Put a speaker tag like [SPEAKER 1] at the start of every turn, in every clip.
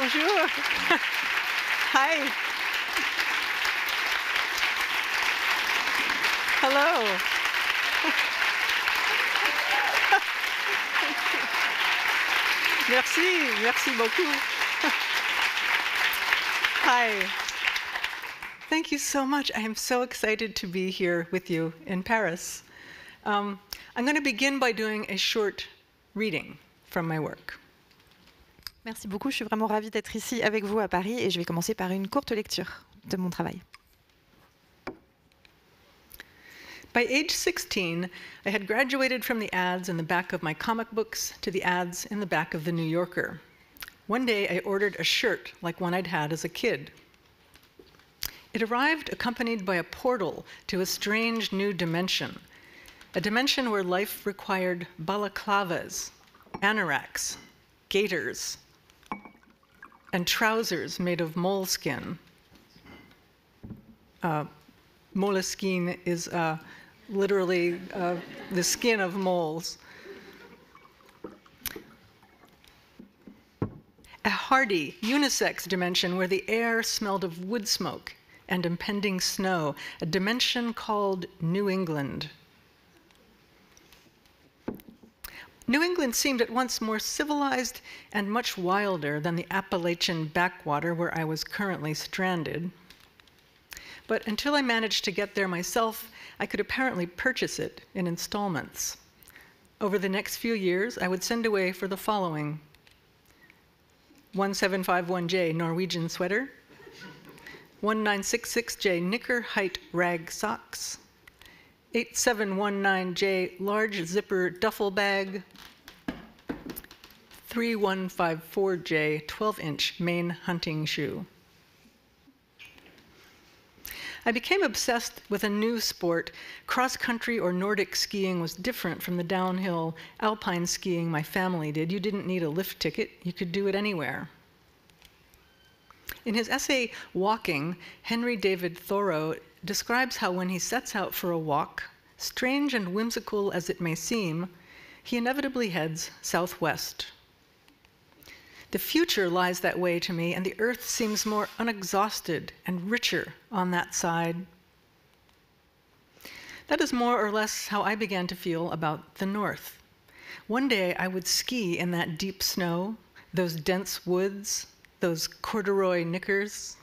[SPEAKER 1] Bonjour. Hi. Hello. Merci beaucoup. Hi. Thank you so much. I am so excited to be here with you in Paris. I'm going to begin by doing a short reading from my work.
[SPEAKER 2] Merci beaucoup, je suis vraiment ravie d'être ici avec vous à Paris et je vais commencer par une courte lecture de mon travail.
[SPEAKER 1] By age 16, I had graduated from the ads in the back of my comic books to the ads in the back of the New Yorker. One day I ordered a shirt like one I'd had as a kid. It arrived accompanied by a portal to a strange new dimension, a dimension where life required balaclavas, anoraks, gaiters, and trousers made of moleskin. Moleskine is literally the skin of moles. A hardy, unisex dimension where the air smelled of wood smoke and impending snow, a dimension called New England. New England seemed at once more civilized and much wilder than the Appalachian backwater where I was currently stranded. But until I managed to get there myself, I could apparently purchase it in installments. Over the next few years, I would send away for the following: 1751J Norwegian sweater, 1966J knicker height rag socks, 8719J large zipper duffel bag, 3154J 12-inch Maine hunting shoe. I became obsessed with a new sport. Cross-country or Nordic skiing was different from the downhill alpine skiing my family did. You didn't need a lift ticket. You could do it anywhere. In his essay, Walking, Henry David Thoreau describes how when he sets out for a walk, strange and whimsical as it may seem, he inevitably heads southwest. The future lies that way to me, and the earth seems more unexhausted and richer on that side. That is more or less how I began to feel about the north. One day I would ski in that deep snow, those dense woods, those corduroy knickers.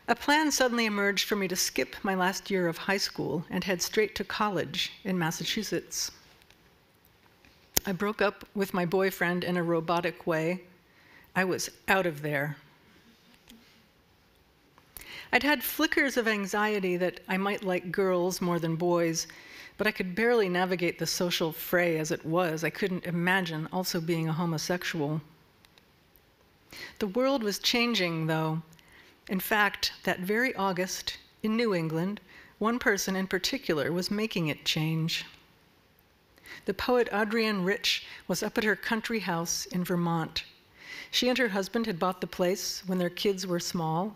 [SPEAKER 1] A plan suddenly emerged for me to skip my last year of high school and head straight to college in Massachusetts. I broke up with my boyfriend in a robotic way. I was out of there. I'd had flickers of anxiety that I might like girls more than boys, but I could barely navigate the social fray as it was. I couldn't imagine also being a homosexual. The world was changing, though. In fact, that very August, in New England, one person in particular was making it change. The poet Adrienne Rich was up at her country house in Vermont. She and her husband had bought the place when their kids were small.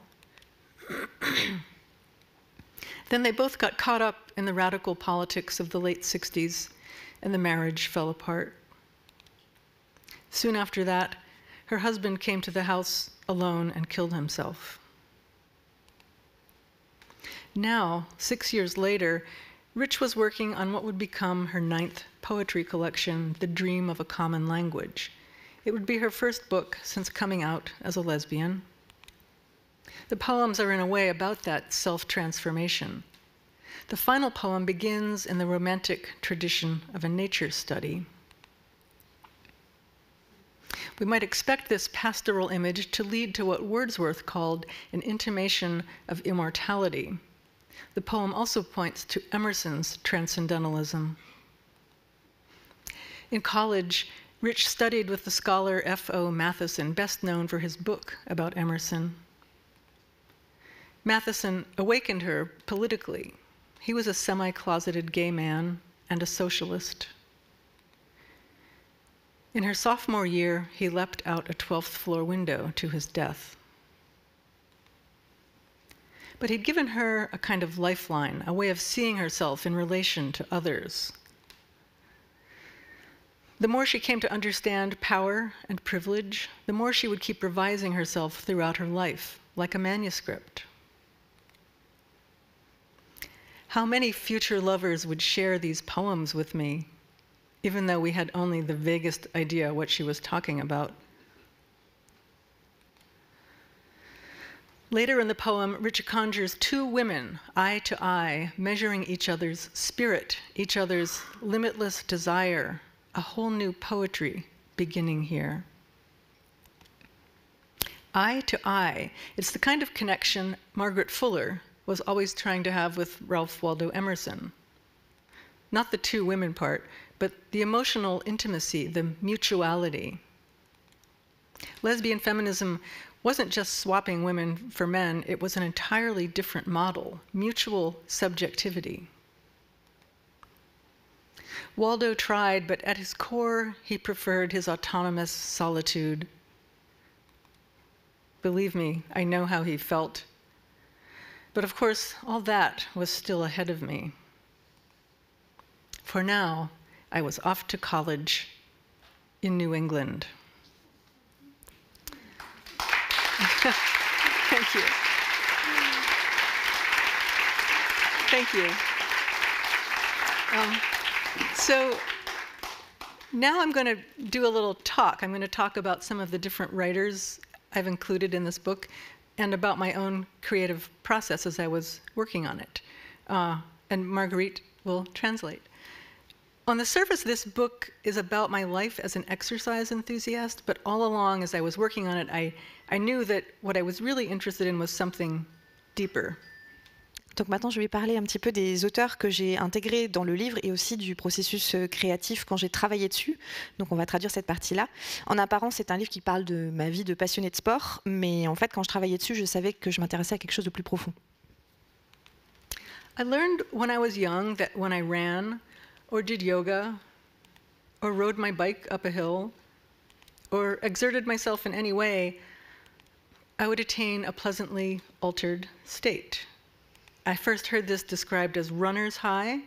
[SPEAKER 1] Then they both got caught up in the radical politics of the late 60s, and the marriage fell apart. Soon after that, her husband came to the house alone and killed himself. Now, 6 years later, Rich was working on what would become her 9th poetry collection, The Dream of a Common Language. It would be her first book since coming out as a lesbian. The poems are in a way about that self-transformation. The final poem begins in the romantic tradition of a nature study. We might expect this pastoral image to lead to what Wordsworth called an intimation of immortality. The poem also points to Emerson's transcendentalism. In college, Rich studied with the scholar F.O. Matheson, best known for his book about Emerson. Matheson awakened her politically. He was a semi-closeted gay man and a socialist. In her sophomore year, he leapt out a 12th floor window to his death. But he'd given her a kind of lifeline, a way of seeing herself in relation to others. The more she came to understand power and privilege, the more she would keep revising herself throughout her life, like a manuscript. How many future lovers would share these poems with me, even though we had only the vaguest idea what she was talking about? Later in the poem, Richard conjures two women, eye to eye, measuring each other's spirit, each other's limitless desire, a whole new poetry beginning here. Eye to eye, it's the kind of connection Margaret Fuller was always trying to have with Ralph Waldo Emerson. Not the two women part, but the emotional intimacy, the mutuality. Lesbian feminism wasn't just swapping women for men, it was an entirely different model, mutual subjectivity. Waldo tried, but at his core, he preferred his autonomous solitude. Believe me, I know how he felt. But of course, all that was still ahead of me. For now, I was off to college in New England. Thank you. Thank you. So now I'm going to do a little talk. I'm going to talk about some of the different writers I've included in this book and about my own creative process as I was working on it. And Marguerite will translate. On the surface, this book is about my life as an exercise enthusiast, but all along as I was working on it, I knew that what I was really interested in was something deeper.
[SPEAKER 2] Donc maintenant, je vais parler un petit peu des auteurs que j'ai intégrés dans le livre et aussi du processus créatif quand j'ai travaillé dessus. Donc on va traduire cette partie-là. En apparence, c'est un livre qui parle de ma vie de passionnée de sport, mais en fait, quand je travaillais dessus, je savais que je m'intéressais à quelque chose de plus profond.
[SPEAKER 1] I learned when I was young that when I ran, or did yoga, or rode my bike up a hill, or exerted myself in any way, I would attain a pleasantly altered state. I first heard this described as runner's high,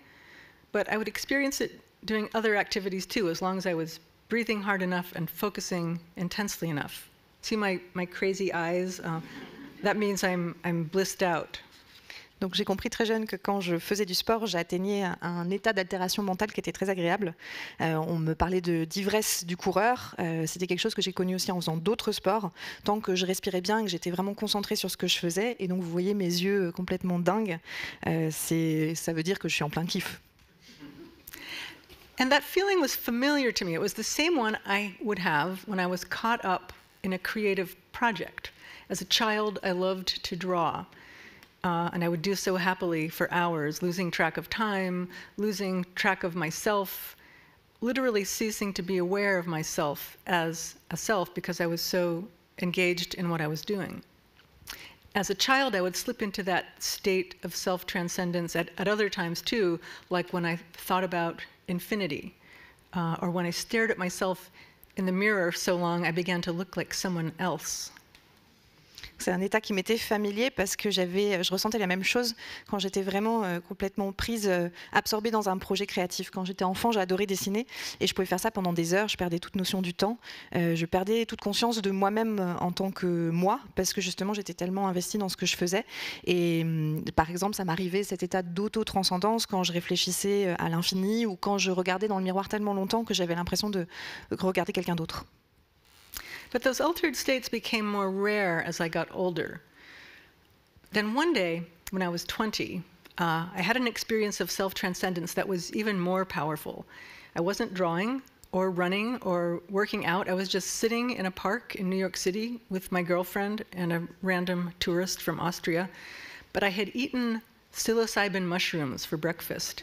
[SPEAKER 1] but I would experience it doing other activities too, as long as I was breathing hard enough and focusing intensely enough. See my crazy eyes? That means I'm blissed out.
[SPEAKER 2] Donc j'ai compris très jeune que quand je faisais du sport, j'atteignais un état d'altération mentale qui était très agréable. On me parlait d'ivresse du coureur. C'était quelque chose que j'ai connu aussi en faisant d'autres sports. Tant que je respirais bien et que j'étais vraiment concentrée sur ce que je faisais, et donc vous voyez mes yeux complètement dingues, ça veut dire que je suis en plein kiff.
[SPEAKER 1] And that feeling was familiar to me. It was the same one I would have when I was caught up in a creative project. As a child, I loved to draw. And I would do so happily for hours, losing track of time, losing track of myself, literally ceasing to be aware of myself as a self because I was so engaged in what I was doing. As a child, I would slip into that state of self-transcendence at other times too, like when I thought about infinity, or when I stared at myself in the mirror so long I began to look like someone else.
[SPEAKER 2] C'est un état qui m'était familier parce que je ressentais la même chose quand j'étais vraiment complètement prise, absorbée dans un projet créatif. Quand j'étais enfant, j'adorais dessiner et je pouvais faire ça pendant des heures. Je perdais toute notion du temps. Je perdais toute conscience de moi-même en tant que moi parce que justement, j'étais tellement investie dans ce que je faisais. Et par exemple, ça m'arrivait cet état d'auto-transcendance quand je réfléchissais à l'infini ou quand je regardais dans le miroir tellement longtemps que j'avais l'impression de regarder quelqu'un d'autre.
[SPEAKER 1] But those altered states became more rare as I got older. Then one day, when I was 20, I had an experience of self-transcendence that was even more powerful. I wasn't drawing or running or working out. I was just sitting in a park in New York City with my girlfriend and a random tourist from Austria. But I had eaten psilocybin mushrooms for breakfast.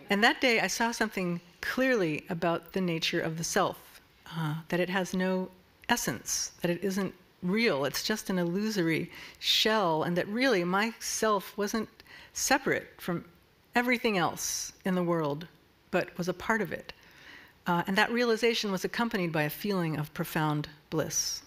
[SPEAKER 1] And that day, I saw something clearly about the nature of the self, that it has no essence, that it isn't real, it's just an illusory shell, and that really my self wasn't separate from everything else in the world, but was a part of it. And that realization was accompanied by a feeling of profound bliss.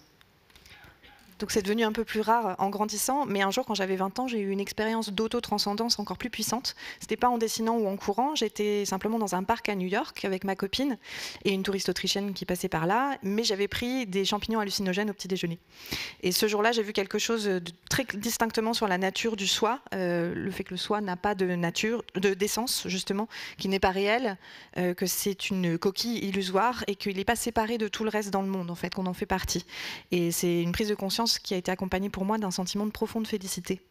[SPEAKER 2] Donc c'est devenu un peu plus rare en grandissant, mais un jour quand j'avais 20 ans, j'ai eu une expérience d'auto-transcendance encore plus puissante. C'était pas en dessinant ou en courant, j'étais simplement dans un parc à New York avec ma copine et une touriste autrichienne qui passait par là, mais j'avais pris des champignons hallucinogènes au petit déjeuner. Et ce jour-là, j'ai vu quelque chose de très distinctement sur la nature du soi, le fait que le soi n'a pas de nature, d'essence justement, qui n'est pas réel, que c'est une coquille illusoire et qu'il n'est pas séparé de tout le reste dans le monde, en fait, qu'on en fait partie. Et c'est une prise de conscience qui a été accompagnée pour moi d'un sentiment de profonde félicité.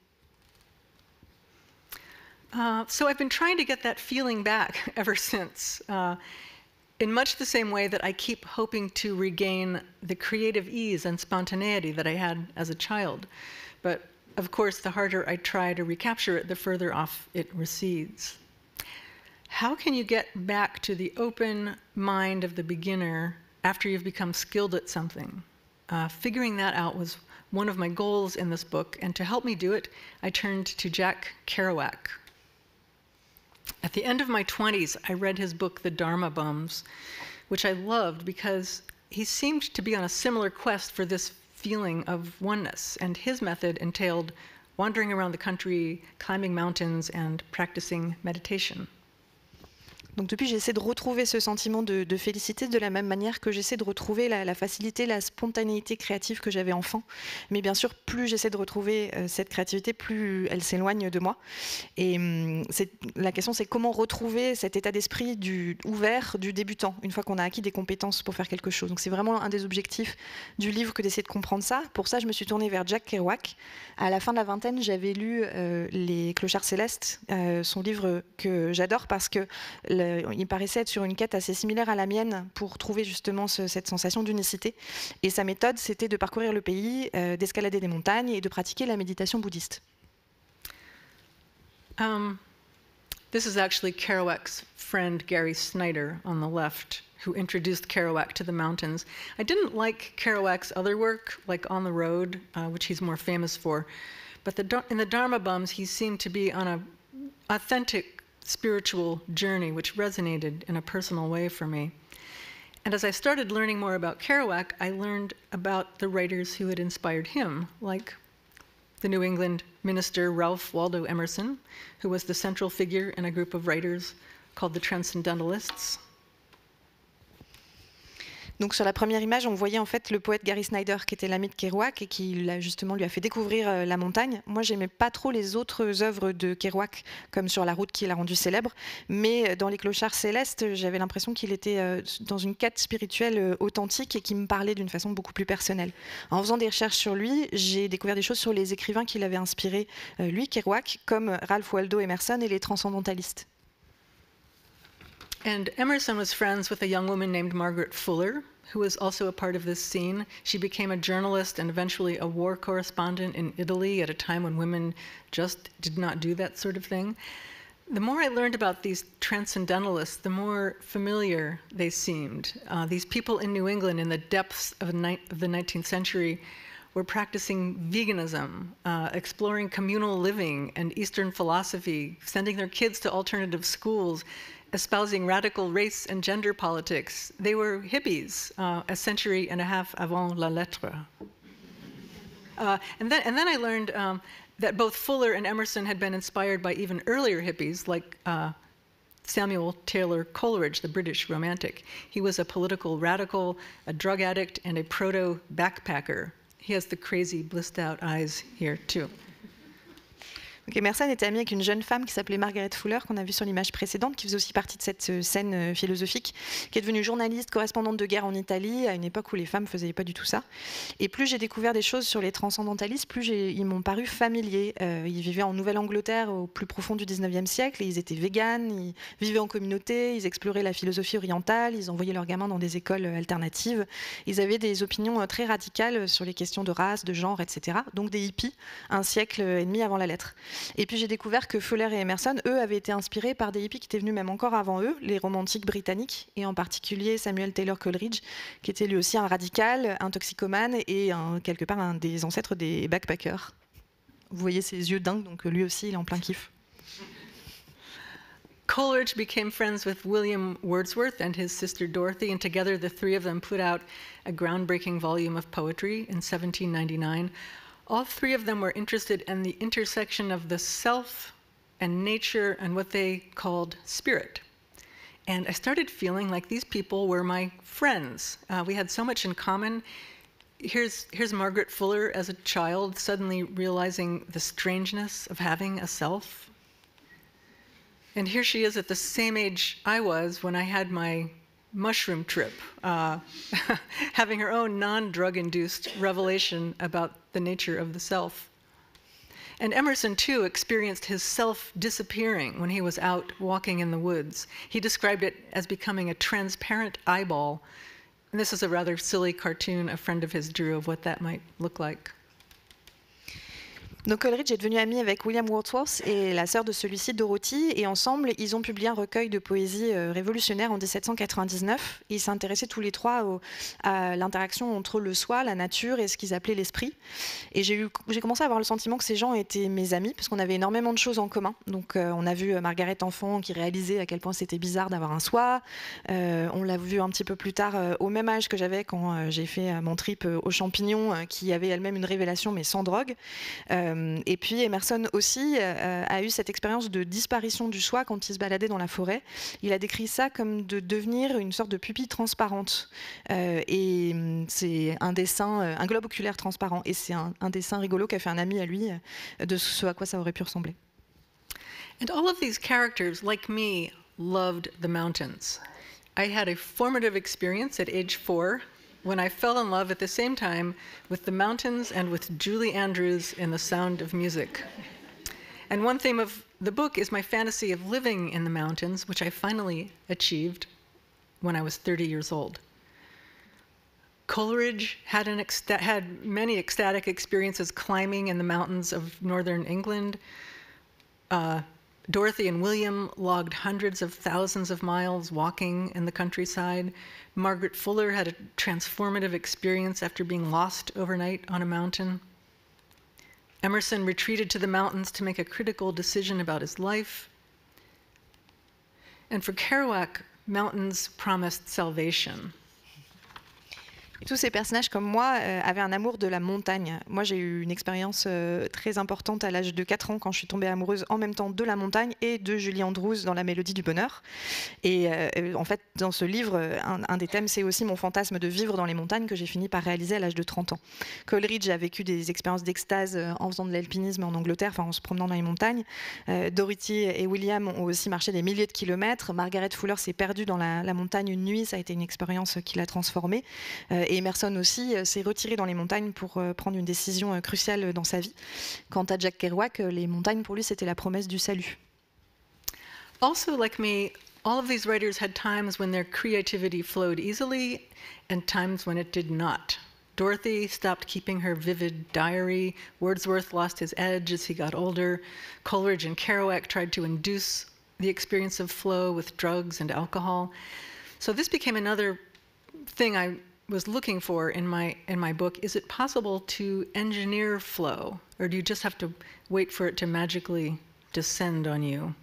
[SPEAKER 1] So I've been trying to get that feeling back ever since, in much the same way that I keep hoping to regain the creative ease and spontaneity that I had as a child. But of course, the harder I try to recapture it, the further off it recedes. How can you get back to the open mind of the beginner after you've become skilled at something? Figuring that out was one of my goals in this book, and to help me do it, I turned to Jack Kerouac. At the end of my 20s, I read his book, The Dharma Bums, which I loved because he seemed to be on a similar quest for this feeling of oneness, and his method entailed wandering around the country, climbing mountains, and practicing meditation.
[SPEAKER 2] Donc depuis, j'essaie de retrouver ce sentiment de félicité de la même manière que j'essaie de retrouver la facilité, la spontanéité créative que j'avais enfant. Mais bien sûr, plus j'essaie de retrouver cette créativité, plus elle s'éloigne de moi. Et la question, c'est comment retrouver cet état d'esprit ouvert du débutant, une fois qu'on a acquis des compétences pour faire quelque chose. Donc c'est vraiment un des objectifs du livre que d'essayer de comprendre ça. Pour ça, je me suis tournée vers Jack Kerouac. À la fin de la vingtaine, j'avais lu Les Clochards Célestes, son livre que j'adore parce que il paraissait être sur une quête assez similaire à la mienne pour trouver justement cette sensation d'unicité. Et sa méthode, c'était de parcourir le pays, d'escalader des montagnes et de pratiquer la méditation bouddhiste.
[SPEAKER 1] This is actually Kerouac's friend Gary Snyder on the left, who introduced Kerouac to the mountains. I didn't like Kerouac's other work, like On the Road, which he's more famous for, but in the Dharma Bums, he seemed to be on an authentic spiritual journey, which resonated in a personal way for me. And as I started learning more about Kerouac, I learned about the writers who had inspired him, like the New England minister Ralph Waldo Emerson, who was the central figure in a group of writers called the Transcendentalists.
[SPEAKER 2] Donc sur la première image, on voyait en fait le poète Gary Snyder, qui était l'ami de Kerouac et qui justement lui a fait découvrir la montagne. Moi, j'aimais pas trop les autres œuvres de Kerouac, comme Sur la route qui l'a rendu célèbre, mais dans Les Clochards Célestes, j'avais l'impression qu'il était dans une quête spirituelle authentique et qui me parlait d'une façon beaucoup plus personnelle. En faisant des recherches sur lui, j'ai découvert des choses sur les écrivains qui l'avaient inspiré, lui, Kerouac, comme Ralph Waldo Emerson et les transcendantalistes.
[SPEAKER 1] And Emerson was friends with a young woman named Margaret Fuller, who was also a part of this scene. She became a journalist and eventually a war correspondent in Italy at a time when women just did not do that sort of thing. The more I learned about these transcendentalists, the more familiar they seemed. These people in New England in the depths of the 19th century were practicing veganism, exploring communal living and Eastern philosophy, sending their kids to alternative schools, espousing radical race and gender politics. They were hippies a century and a half avant la lettre. And then I learned that both Fuller and Emerson had been inspired by even earlier hippies, like Samuel Taylor Coleridge, the British romantic. He was a political radical, a drug addict, and a proto-backpacker. He has the crazy, blissed-out eyes here, too.
[SPEAKER 2] Donc Emerson était ami avec une jeune femme qui s'appelait Margaret Fuller, qu'on a vue sur l'image précédente, qui faisait aussi partie de cette scène philosophique, qui est devenue journaliste, correspondante de guerre en Italie, à une époque où les femmes ne faisaient pas du tout ça. Et plus j'ai découvert des choses sur les transcendantalistes, plus ils m'ont paru familiers. Ils vivaient en Nouvelle-Angleterre au plus profond du 19e siècle, et ils étaient véganes, ils vivaient en communauté, ils exploraient la philosophie orientale, ils envoyaient leurs gamins dans des écoles alternatives. Ils avaient des opinions très radicales sur les questions de race, de genre, etc. Donc des hippies, un siècle et demi avant la lettre. Et puis j'ai découvert que Fuller et Emerson, eux, avaient été inspirés par des hippies qui étaient venus même encore avant eux, les romantiques britanniques, et en particulier Samuel Taylor Coleridge, qui était lui aussi un radical, un toxicomane et quelque part un des ancêtres des backpackers. Vous voyez ses yeux dingues, donc lui aussi, il est en plein kiff.
[SPEAKER 1] Coleridge became friends with William Wordsworth and his sister Dorothy, and together the three of them put out a groundbreaking volume of poetry in 1799. All three of them were interested in the intersection of the self and nature and what they called spirit. And I started feeling like these people were my friends. We had so much in common. Here's Margaret Fuller as a child suddenly realizing the strangeness of having a self. And here she is at the same age I was when I had my mushroom trip, having her own non-drug-induced revelation about the nature of the self. And Emerson, too, experienced his self disappearing when he was out walking in the woods. He described it as becoming a transparent eyeball. And this is a rather silly cartoon a friend of his drew of what that might look like.
[SPEAKER 2] Donc Coleridge est devenu ami avec William Wordsworth et la sœur de celui-ci, Dorothy, et ensemble, ils ont publié un recueil de poésie révolutionnaire en 1799. Et ils s'intéressaient tous les trois à l'interaction entre le soi, la nature et ce qu'ils appelaient l'esprit. Et j'ai commencé à avoir le sentiment que ces gens étaient mes amis, parce qu'on avait énormément de choses en commun. Donc on a vu Margaret enfant qui réalisait à quel point c'était bizarre d'avoir un soi. On l'a vu un petit peu plus tard, au même âge que j'avais quand j'ai fait mon trip aux champignons, qui avait elle-même une révélation, mais sans drogue. Et puis Emerson aussi a eu cette expérience de disparition du soi quand il se baladait dans la forêt. Il a décrit ça comme de devenir une sorte de pupille transparente. Et c'est un dessin, un globe oculaire transparent. Et c'est un dessin rigolo qu'a fait un ami à lui de ce à quoi ça aurait pu ressembler.
[SPEAKER 1] And all of these characters, like me, loved the mountains. I had a formative experience at age 4 when I fell in love at the same time with the mountains and with Julie Andrews in The Sound of Music. And one theme of the book is my fantasy of living in the mountains, which I finally achieved when I was 30 years old. Coleridge had many ecstatic experiences climbing in the mountains of northern England. Dorothy and William logged hundreds of thousands of miles walking in the countryside. Margaret Fuller had a transformative experience after being lost overnight on a mountain. Emerson retreated to the mountains to make a critical decision about his life. And for Kerouac, mountains promised salvation.
[SPEAKER 2] Et tous ces personnages comme moi avaient un amour de la montagne. Moi, j'ai eu une expérience très importante à l'âge de 4 ans quand je suis tombée amoureuse en même temps de la montagne et de Julie Andrews dans La Mélodie du bonheur. Et en fait, dans ce livre, un des thèmes, c'est aussi mon fantasme de vivre dans les montagnes que j'ai fini par réaliser à l'âge de 30 ans. Coleridge a vécu des expériences d'extase en faisant de l'alpinisme en Angleterre, enfin en se promenant dans les montagnes. Dorothy et William ont aussi marché des milliers de kilomètres. Margaret Fuller s'est perdue dans la montagne une nuit. Ça a été une expérience qui l'a transformée. Et Emerson aussi s'est retiré dans les montagnes pour prendre une décision cruciale dans sa vie. Quant à Jack Kerouac, les montagnes pour lui c'était la promesse du salut.
[SPEAKER 1] Also, like me, all of these writers had times when their creativity flowed easily and times when it did not. Dorothy stopped keeping her vivid diary. Wordsworth lost his edge as he got older. Coleridge and Kerouac tried to induce the experience of flow with drugs and alcohol. So this became another thing I was looking for in my book. Is it possible to engineer flow, or do you just have to wait for it to magically descend on you?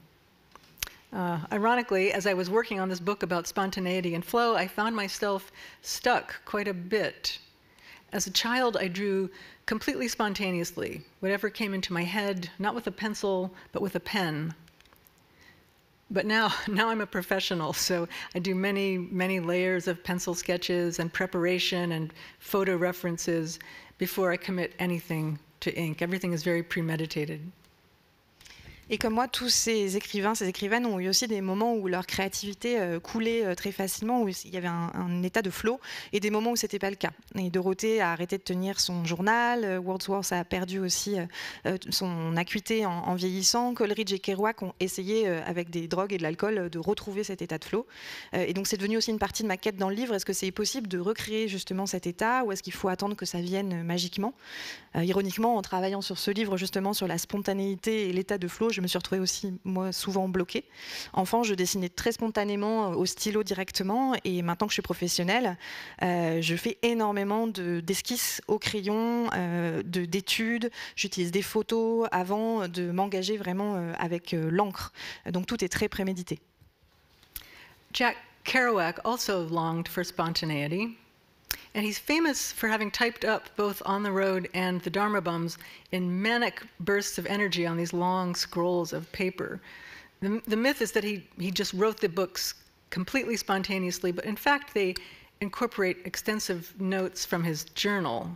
[SPEAKER 1] Ironically, as I was working on this book about spontaneity and flow, I found myself stuck quite a bit. As a child, I drew completely spontaneously, whatever came into my head, not with a pencil, but with a pen. But now I'm a professional, so I do many, many layers of pencil sketches and preparation and photo references before I commit anything to ink. Everything is very premeditated.
[SPEAKER 2] Et comme moi, tous ces écrivains, ces écrivaines ont eu aussi des moments où leur créativité coulait très facilement, où il y avait un état de flow, et des moments où c'était pas le cas. Et Dorothée a arrêté de tenir son journal, Wordsworth a perdu aussi son acuité en vieillissant, Coleridge et Kerouac ont essayé avec des drogues et de l'alcool de retrouver cet état de flow. Et donc c'est devenu aussi une partie de ma quête dans le livre. Est-ce que c'est possible de recréer justement cet état, ou est-ce qu'il faut attendre que ça vienne magiquement ? Ironiquement, en travaillant sur ce livre justement sur la spontanéité et l'état de flow, je je me suis retrouvée aussi, moi, souvent bloquée. Enfant, je dessinais très spontanément au stylo directement, et maintenant que je suis professionnelle, je fais énormément d'esquisses au crayon, d'études. J'utilise des photos avant de m'engager vraiment avec l'encre. Donc tout est très prémédité.
[SPEAKER 1] Jack Kerouac also longed for spontaneity, and he's famous for having typed up both On the Road and The Dharma Bums in manic bursts of energy on these long scrolls of paper. The myth is that he just wrote the books completely spontaneously, but in fact they incorporate extensive notes from his journal.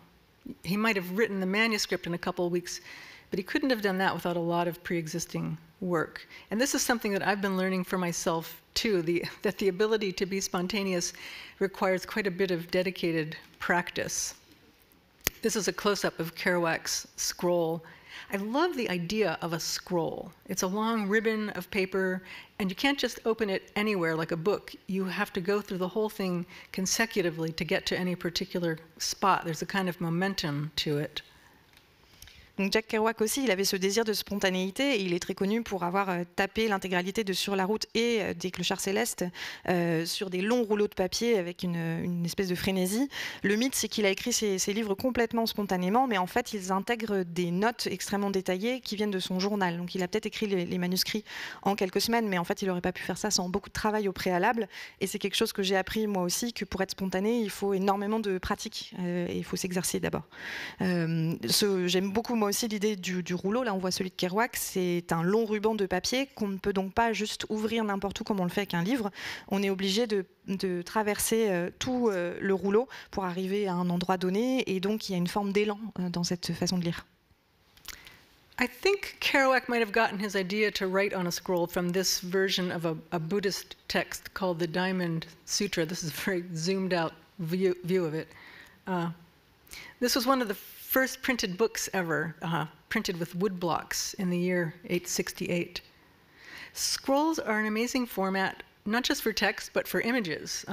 [SPEAKER 1] He might have written the manuscript in a couple of weeks, but he couldn't have done that without a lot of pre-existing work. And this is something that I've been learning for myself too, that the ability to be spontaneous requires quite a bit of dedicated practice. This is a close-up of Kerouac's scroll. I love the idea of a scroll. It's a long ribbon of paper, and you can't just open it anywhere like a book. You have to go through the whole thing consecutively to get to any particular spot. There's a kind of momentum to it.
[SPEAKER 2] Donc Jack Kerouac aussi, il avait ce désir de spontanéité, et il est très connu pour avoir tapé l'intégralité de Sur la route et des Clochards célestes sur des longs rouleaux de papier avec une espèce de frénésie. Le mythe, c'est qu'il a écrit ses livres complètement spontanément, mais en fait, ils intègrent des notes extrêmement détaillées qui viennent de son journal. Donc il a peut-être écrit les manuscrits en quelques semaines, mais en fait, il n'aurait pas pu faire ça sans beaucoup de travail au préalable. Et c'est quelque chose que j'ai appris moi aussi, que pour être spontané, il faut énormément de pratique, et il faut s'exercer d'abord. J'aime beaucoup moi aussi l'idée du rouleau. Là on voit celui de Kerouac, c'est un long ruban de papier qu'on ne peut donc pas juste ouvrir n'importe où comme on le fait avec un livre. On est obligé de traverser tout le rouleau pour arriver à un endroit donné, et donc il y a une forme d'élan dans cette façon de lire.
[SPEAKER 1] I think Kerouac might have gotten his idea to write on a scroll from this version of a Buddhist text called the Diamond Sutra. This is a very zoomed out view of it. This was one of the first printed books ever, printed with wood blocks in the year 868. Scrolls are an amazing format, not just for text, but for images.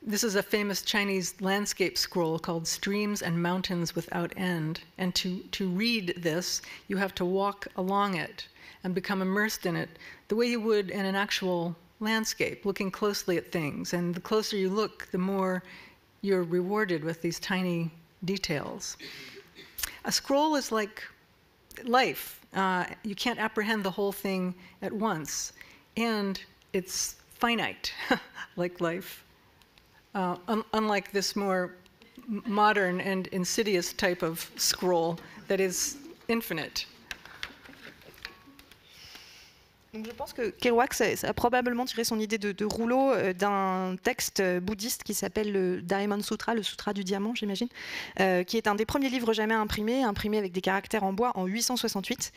[SPEAKER 1] This is a famous Chinese landscape scroll called Streams and Mountains Without End. And to read this, you have to walk along it and become immersed in it the way you would in an actual landscape, looking closely at things. And the closer you look, the more you're rewarded with these tiny details. A scroll is like life. You can't apprehend the whole thing at once. And it's finite, like life. Unlike this more modern and insidious type of scroll that is infinite.
[SPEAKER 2] Donc je pense que Kerouac ça a probablement tiré son idée de rouleau d'un texte bouddhiste qui s'appelle le Diamond Sutra, le Sutra du diamant, j'imagine, qui est un des premiers livres jamais imprimé avec des caractères en bois en 868.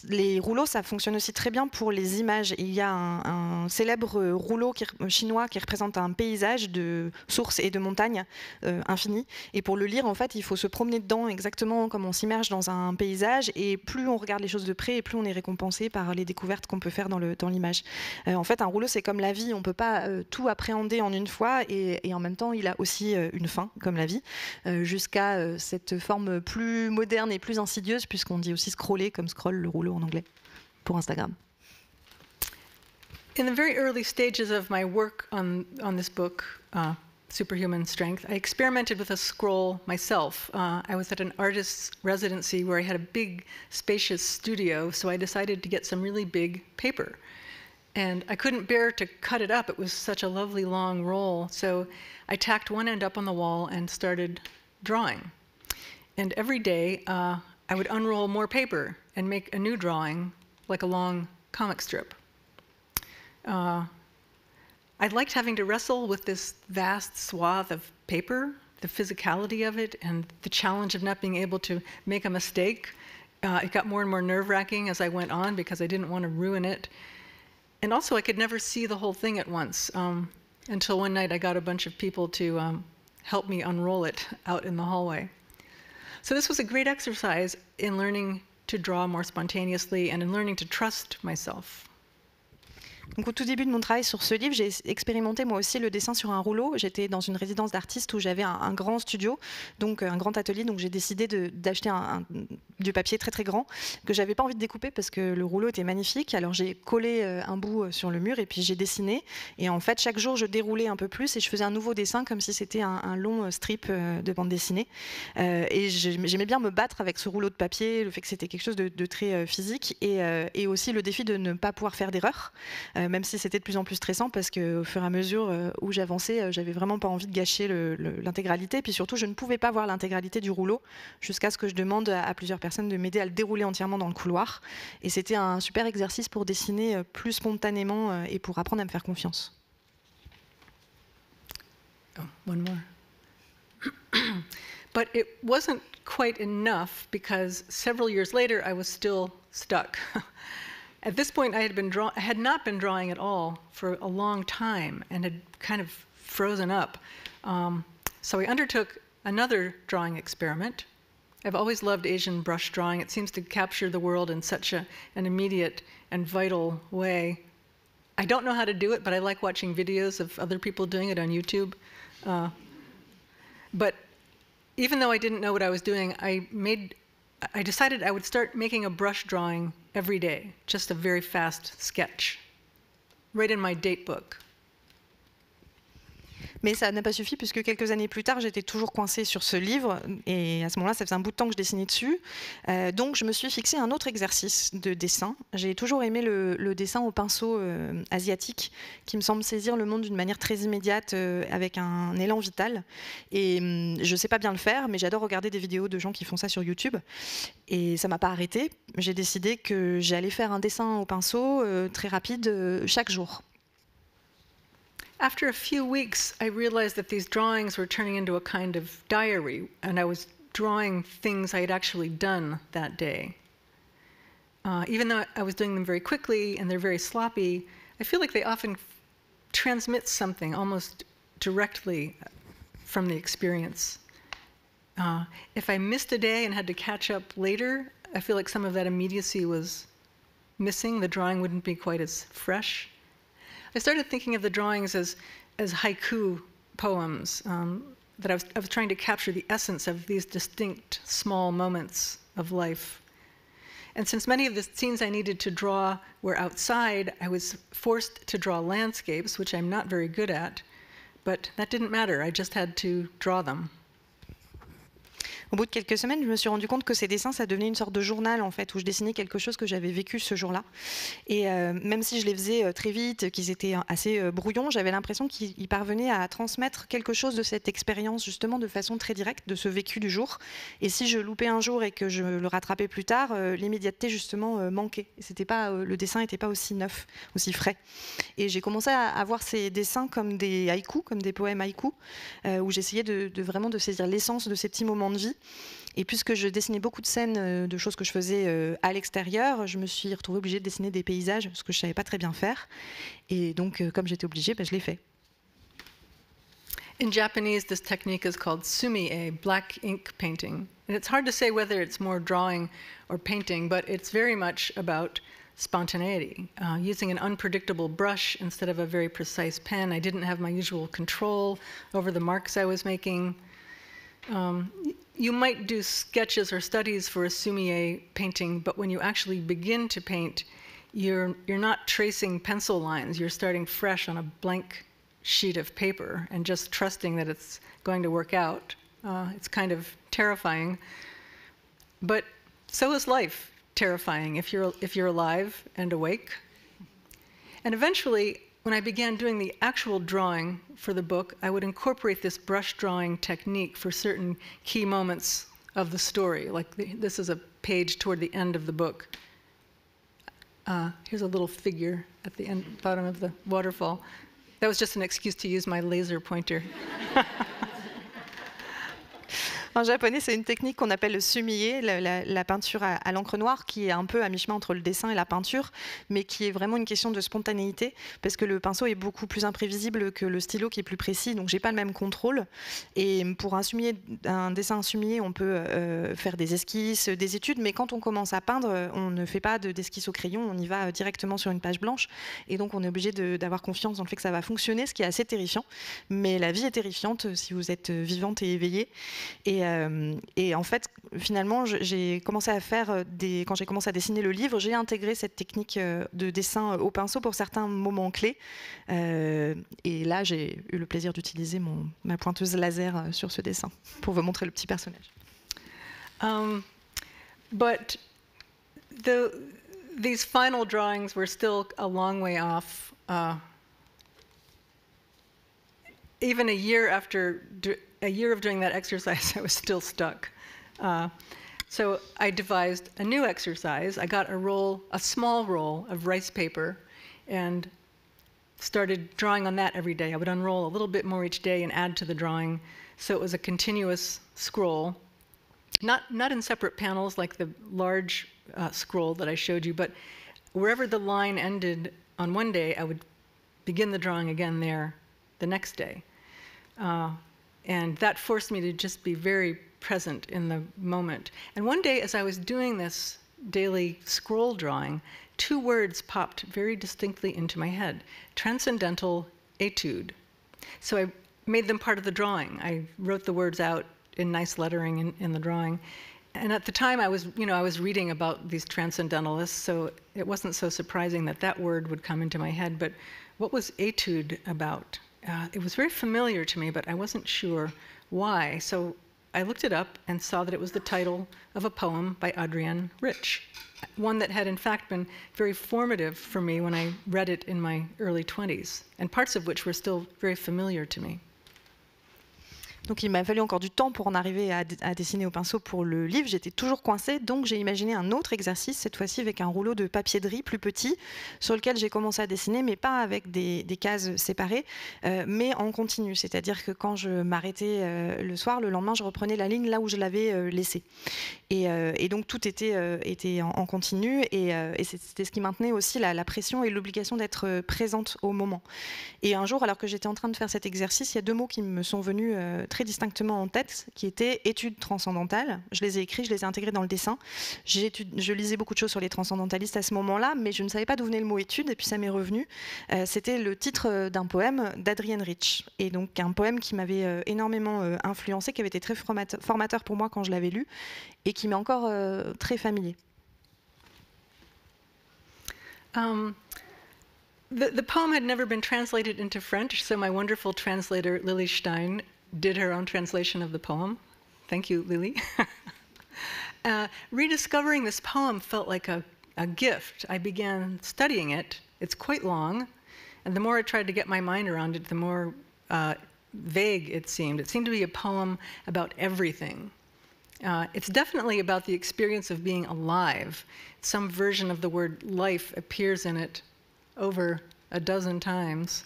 [SPEAKER 2] Les rouleaux, ça fonctionne aussi très bien pour les images. Il y a un célèbre rouleau chinois qui représente un paysage de sources et de montagnes infinies. Et pour le lire, en fait, il faut se promener dedans exactement comme on s'immerge dans un paysage. Et plus on regarde les choses de près, et plus on est récompensé par les découvertes qu'on peut faire dans l'image. En fait, un rouleau, c'est comme la vie. On ne peut pas tout appréhender en une fois, et en même temps, il a aussi une fin, comme la vie, jusqu'à cette forme plus moderne et plus insidieuse, puisqu'on dit aussi scroller, comme scroll le rouleau en anglais, pour Instagram.
[SPEAKER 1] In the very early stages of my work on this book, Superhuman Strength, I experimented with a scroll myself. I was at an artist's residency where I had a big, spacious studio, so I decided to get some really big paper. And I couldn't bear to cut it up. It was such a lovely long roll. So I tacked one end up on the wall and started drawing. And every day, I would unroll more paper and make a new drawing, like a long comic strip. I liked having to wrestle with this vast swath of paper, the physicality of it, and the challenge of not being able to make a mistake. It got more and more nerve-wracking as I went on because I didn't want to ruin it. And also, I could never see the whole thing at once until one night I got a bunch of people to help me unroll it out in the hallway. So this was a great exercise in learning to draw more spontaneously and in learning to trust myself.
[SPEAKER 2] Donc, au tout début de mon travail sur ce livre, j'ai expérimenté moi aussi le dessin sur un rouleau. J'étais dans une résidence d'artiste où j'avais un grand studio, donc un grand atelier. Donc j'ai décidé d'acheter du papier très très grand que j'avais pas envie de découper parce que le rouleau était magnifique. Alors j'ai collé un bout sur le mur et puis j'ai dessiné. Et en fait, chaque jour, je déroulais un peu plus et je faisais un nouveau dessin comme si c'était un long strip de bande dessinée. Et j'aimais bien me battre avec ce rouleau de papier, le fait que c'était quelque chose de très physique et aussi le défi de ne pas pouvoir faire d'erreur. Même si c'était de plus en plus stressant parce qu'au fur et à mesure où j'avançais, j'avais vraiment pas envie de gâcher l'intégralité. Et puis surtout, je ne pouvais pas voir l'intégralité du rouleau jusqu'à ce que je demande à plusieurs personnes de m'aider à le dérouler entièrement dans le couloir. Et c'était un super exercice pour dessiner plus spontanément et pour apprendre à me faire confiance.
[SPEAKER 1] Oh, one more. But it wasn't quite enough because several years later I was still stuck. At this point, I had not been drawing at all for a long time and had kind of frozen up. So I undertook another drawing experiment. I've always loved Asian brush drawing. It seems to capture the world in such an immediate and vital way. I don't know how to do it, but I like watching videos of other people doing it on YouTube. But even though I didn't know what I was doing, I decided I would start making a brush drawing every day, just a very fast sketch, right in my date book.
[SPEAKER 2] Mais ça n'a pas suffi puisque quelques années plus tard, j'étais toujours coincée sur ce livre et à ce moment-là, ça faisait un bout de temps que je dessinais dessus. Donc, je me suis fixé un autre exercice de dessin. J'ai toujours aimé le dessin au pinceau asiatique qui me semble saisir le monde d'une manière très immédiate avec un élan vital. Et je ne sais pas bien le faire, mais j'adore regarder des vidéos de gens qui font ça sur YouTube. Et ça ne m'a pas arrêtée. J'ai décidé que j'allais faire un dessin au pinceau très rapide chaque jour.
[SPEAKER 1] After a few weeks, I realized that these drawings were turning into a kind of diary, and I was drawing things I had actually done that day. Even though I was doing them very quickly and they're very sloppy, I feel like they often transmit something almost directly from the experience. If I missed a day and had to catch up later, I feel like some of that immediacy was missing. The drawing wouldn't be quite as fresh. I started thinking of the drawings as haiku poems, that I was trying to capture the essence of these distinct small moments of life. And since many of the scenes I needed to draw were outside, I was forced to draw landscapes, which I'm not very good at, but that didn't matter, I just had to draw them.
[SPEAKER 2] Au bout de quelques semaines, je me suis rendu compte que ces dessins, ça devenait une sorte de journal en fait, où je dessinais quelque chose que j'avais vécu ce jour-là. Et même si je les faisais très vite, qu'ils étaient assez brouillons, j'avais l'impression qu'ils parvenaient à transmettre quelque chose de cette expérience justement de façon très directe, de ce vécu du jour. Et si je loupais un jour et que je le rattrapais plus tard, l'immédiateté justement manquait. Le dessin n'était pas aussi neuf, aussi frais. Et j'ai commencé à voir ces dessins comme des haïkus, comme des poèmes haïkus, où j'essayais vraiment de saisir l'essence de ces petits moments de vie. Et puisque je dessinais beaucoup de scènes de choses que je faisais à l'extérieur, je me suis retrouvée obligée de dessiner des paysages, ce que je ne savais pas très bien faire. Et donc, comme j'étais obligée, je l'ai fait.
[SPEAKER 1] In Japanese, this technique is called sumiée, black ink painting. And it's hard to say whether it's more drawing or painting, but it's very much about spontaneity. Using an unpredictable brush instead of a very precise pen, I didn't have my usual control over the marks I was making. You might do sketches or studies for a sumiée painting, but when you actually begin to paint, you're not tracing pencil lines. You're starting fresh on a blank sheet of paper and just trusting that it's going to work out. It's kind of terrifying, but so is life terrifying if you're alive and awake. And eventually, when I began doing the actual drawing for the book, I would incorporate this brush drawing technique for certain key moments of the story. Like this is a page toward the end of the book. Here's a little figure at the bottom of the waterfall. That was just an excuse to use my laser pointer.
[SPEAKER 2] En japonais, c'est une technique qu'on appelle le sumie, la peinture à l'encre noire, qui est un peu à mi-chemin entre le dessin et la peinture, mais qui est vraiment une question de spontanéité, parce que le pinceau est beaucoup plus imprévisible que le stylo qui est plus précis, donc j'ai pas le même contrôle. Et pour un dessin sumie, on peut faire des esquisses, des études, mais quand on commence à peindre, on ne fait pas d'esquisse au crayon, on y va directement sur une page blanche, et donc on est obligé d'avoir confiance dans le fait que ça va fonctionner, ce qui est assez terrifiant. Mais la vie est terrifiante si vous êtes vivante et éveillée. Et en fait, finalement, j'ai commencé à faire quand j'ai commencé à dessiner le livre, j'ai intégré cette technique de dessin au pinceau pour certains moments clés. Et là, j'ai eu le plaisir d'utiliser ma pointeuse laser sur ce dessin pour vous montrer le petit personnage.
[SPEAKER 1] But these final drawings were still a long way off. Even a year of doing that exercise, I was still stuck. So I devised a new exercise. I got a small roll of rice paper and started drawing on that every day. I would unroll a little bit more each day and add to the drawing. So it was a continuous scroll, not in separate panels like the large scroll that I showed you, but wherever the line ended on one day, I would begin the drawing again there the next day. And that forced me to just be very present in the moment. And one day, as I was doing this daily scroll drawing, 2 words popped very distinctly into my head: transcendental étude. So I made them part of the drawing. I wrote the words out in nice lettering in the drawing. And at the time, I was reading about these transcendentalists, so it wasn't so surprising that word would come into my head. But what was étude about? It was very familiar to me, but I wasn't sure why. So I looked it up and saw that it was the title of a poem by Adrienne Rich, one that had in fact been very formative for me when I read it in my early 20s, and parts of which were still very familiar to me.
[SPEAKER 2] Donc il m'a fallu encore du temps pour en arriver à dessiner au pinceau pour le livre. J'étais toujours coincée, donc j'ai imaginé un autre exercice, cette fois-ci avec un rouleau de papier de riz plus petit, sur lequel j'ai commencé à dessiner, mais pas avec des cases séparées, mais en continu. C'est-à-dire que quand je m'arrêtais le soir, le lendemain, je reprenais la ligne là où je l'avais laissée. Et donc tout était en continu, et c'était ce qui maintenait aussi la pression et l'obligation d'être présente au moment. Et un jour, alors que j'étais en train de faire cet exercice, il y a 2 mots qui me sont venus très distinctement en tête, qui étaient études transcendantales. Je les ai écrits, je les ai intégrés dans le dessin. Je lisais beaucoup de choses sur les transcendantalistes à ce moment-là, mais je ne savais pas d'où venait le mot étude, et puis ça m'est revenu. C'était le titre d'un poème d'Adrienne Rich, et donc un poème qui m'avait énormément influencé, qui avait été très formateur pour moi quand je l'avais lu, et qui m'est encore très familier.
[SPEAKER 1] The poem had never been translated into French, so my wonderful translator, Lili Sztajn, did her own translation of the poem. Thank you, Lili. Rediscovering this poem felt like a gift. I began studying it. It's quite long, and the more I tried to get my mind around it, the more vague it seemed. It seemed to be a poem about everything. It's definitely about the experience of being alive. Some version of the word life appears in it over a dozen times.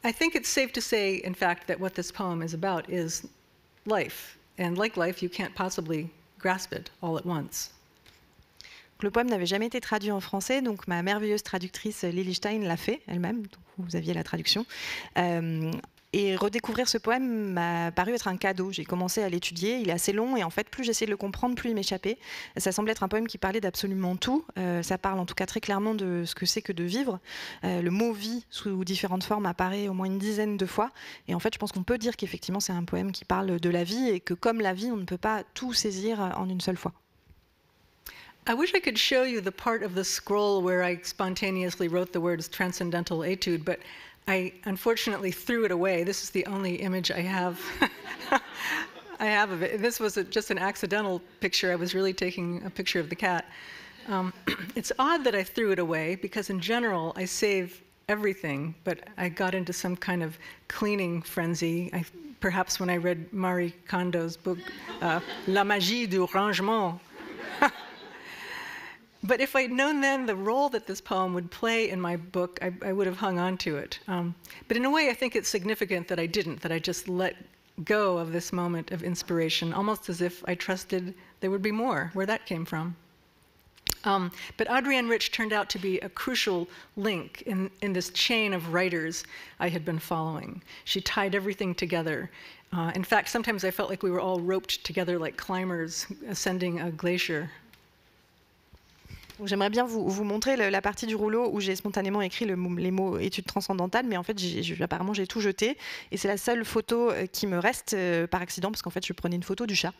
[SPEAKER 1] I think it's safe to say, in fact, that what this poem is about is life. And like life, you can't possibly grasp it all at once.
[SPEAKER 2] Le poème n'avait jamais été traduit en français, donc ma merveilleuse traductrice Lili Sztajn l'a fait elle-même, donc vous aviez la traduction. Et redécouvrir ce poème m'a paru être un cadeau. J'ai commencé à l'étudier, il est assez long, et en fait, plus j'essayais de le comprendre, plus il m'échappait. Ça semblait être un poème qui parlait d'absolument tout. Ça parle en tout cas très clairement de ce que c'est que de vivre. Le mot « vie » sous différentes formes apparaît au moins une dizaine de fois. Et en fait, je pense qu'on peut dire qu'effectivement, c'est un poème qui parle de la vie, et que comme la vie, on ne peut pas tout saisir en une seule fois.
[SPEAKER 1] I wish I could show you the part of the scroll where I spontaneously wrote the words transcendental étude, but I unfortunately threw it away. This is the only image I have. I have of it. This was just an accidental picture. I was really taking a picture of the cat. It's odd that I threw it away, because in general I save everything, but I got into some kind of cleaning frenzy. Perhaps when I read Marie Kondo's book, La magie du rangement. But if I'd known then the role that this poem would play in my book, I would have hung on to it. But in a way, I think it's significant that I didn't, that I just let go of this moment of inspiration, almost as if I trusted there would be more, where that came from. But Adrienne Rich turned out to be a crucial link in this chain of writers I had been following. She tied everything together. In fact, sometimes I felt like we were all roped together like climbers ascending a glacier.
[SPEAKER 2] J'aimerais bien vous montrer la partie du rouleau où j'ai spontanément écrit les mots études transcendantales, mais en fait, apparemment, j'ai tout jeté. Et c'est la seule photo qui me reste par accident, parce qu'en fait, je prenais une photo du chat.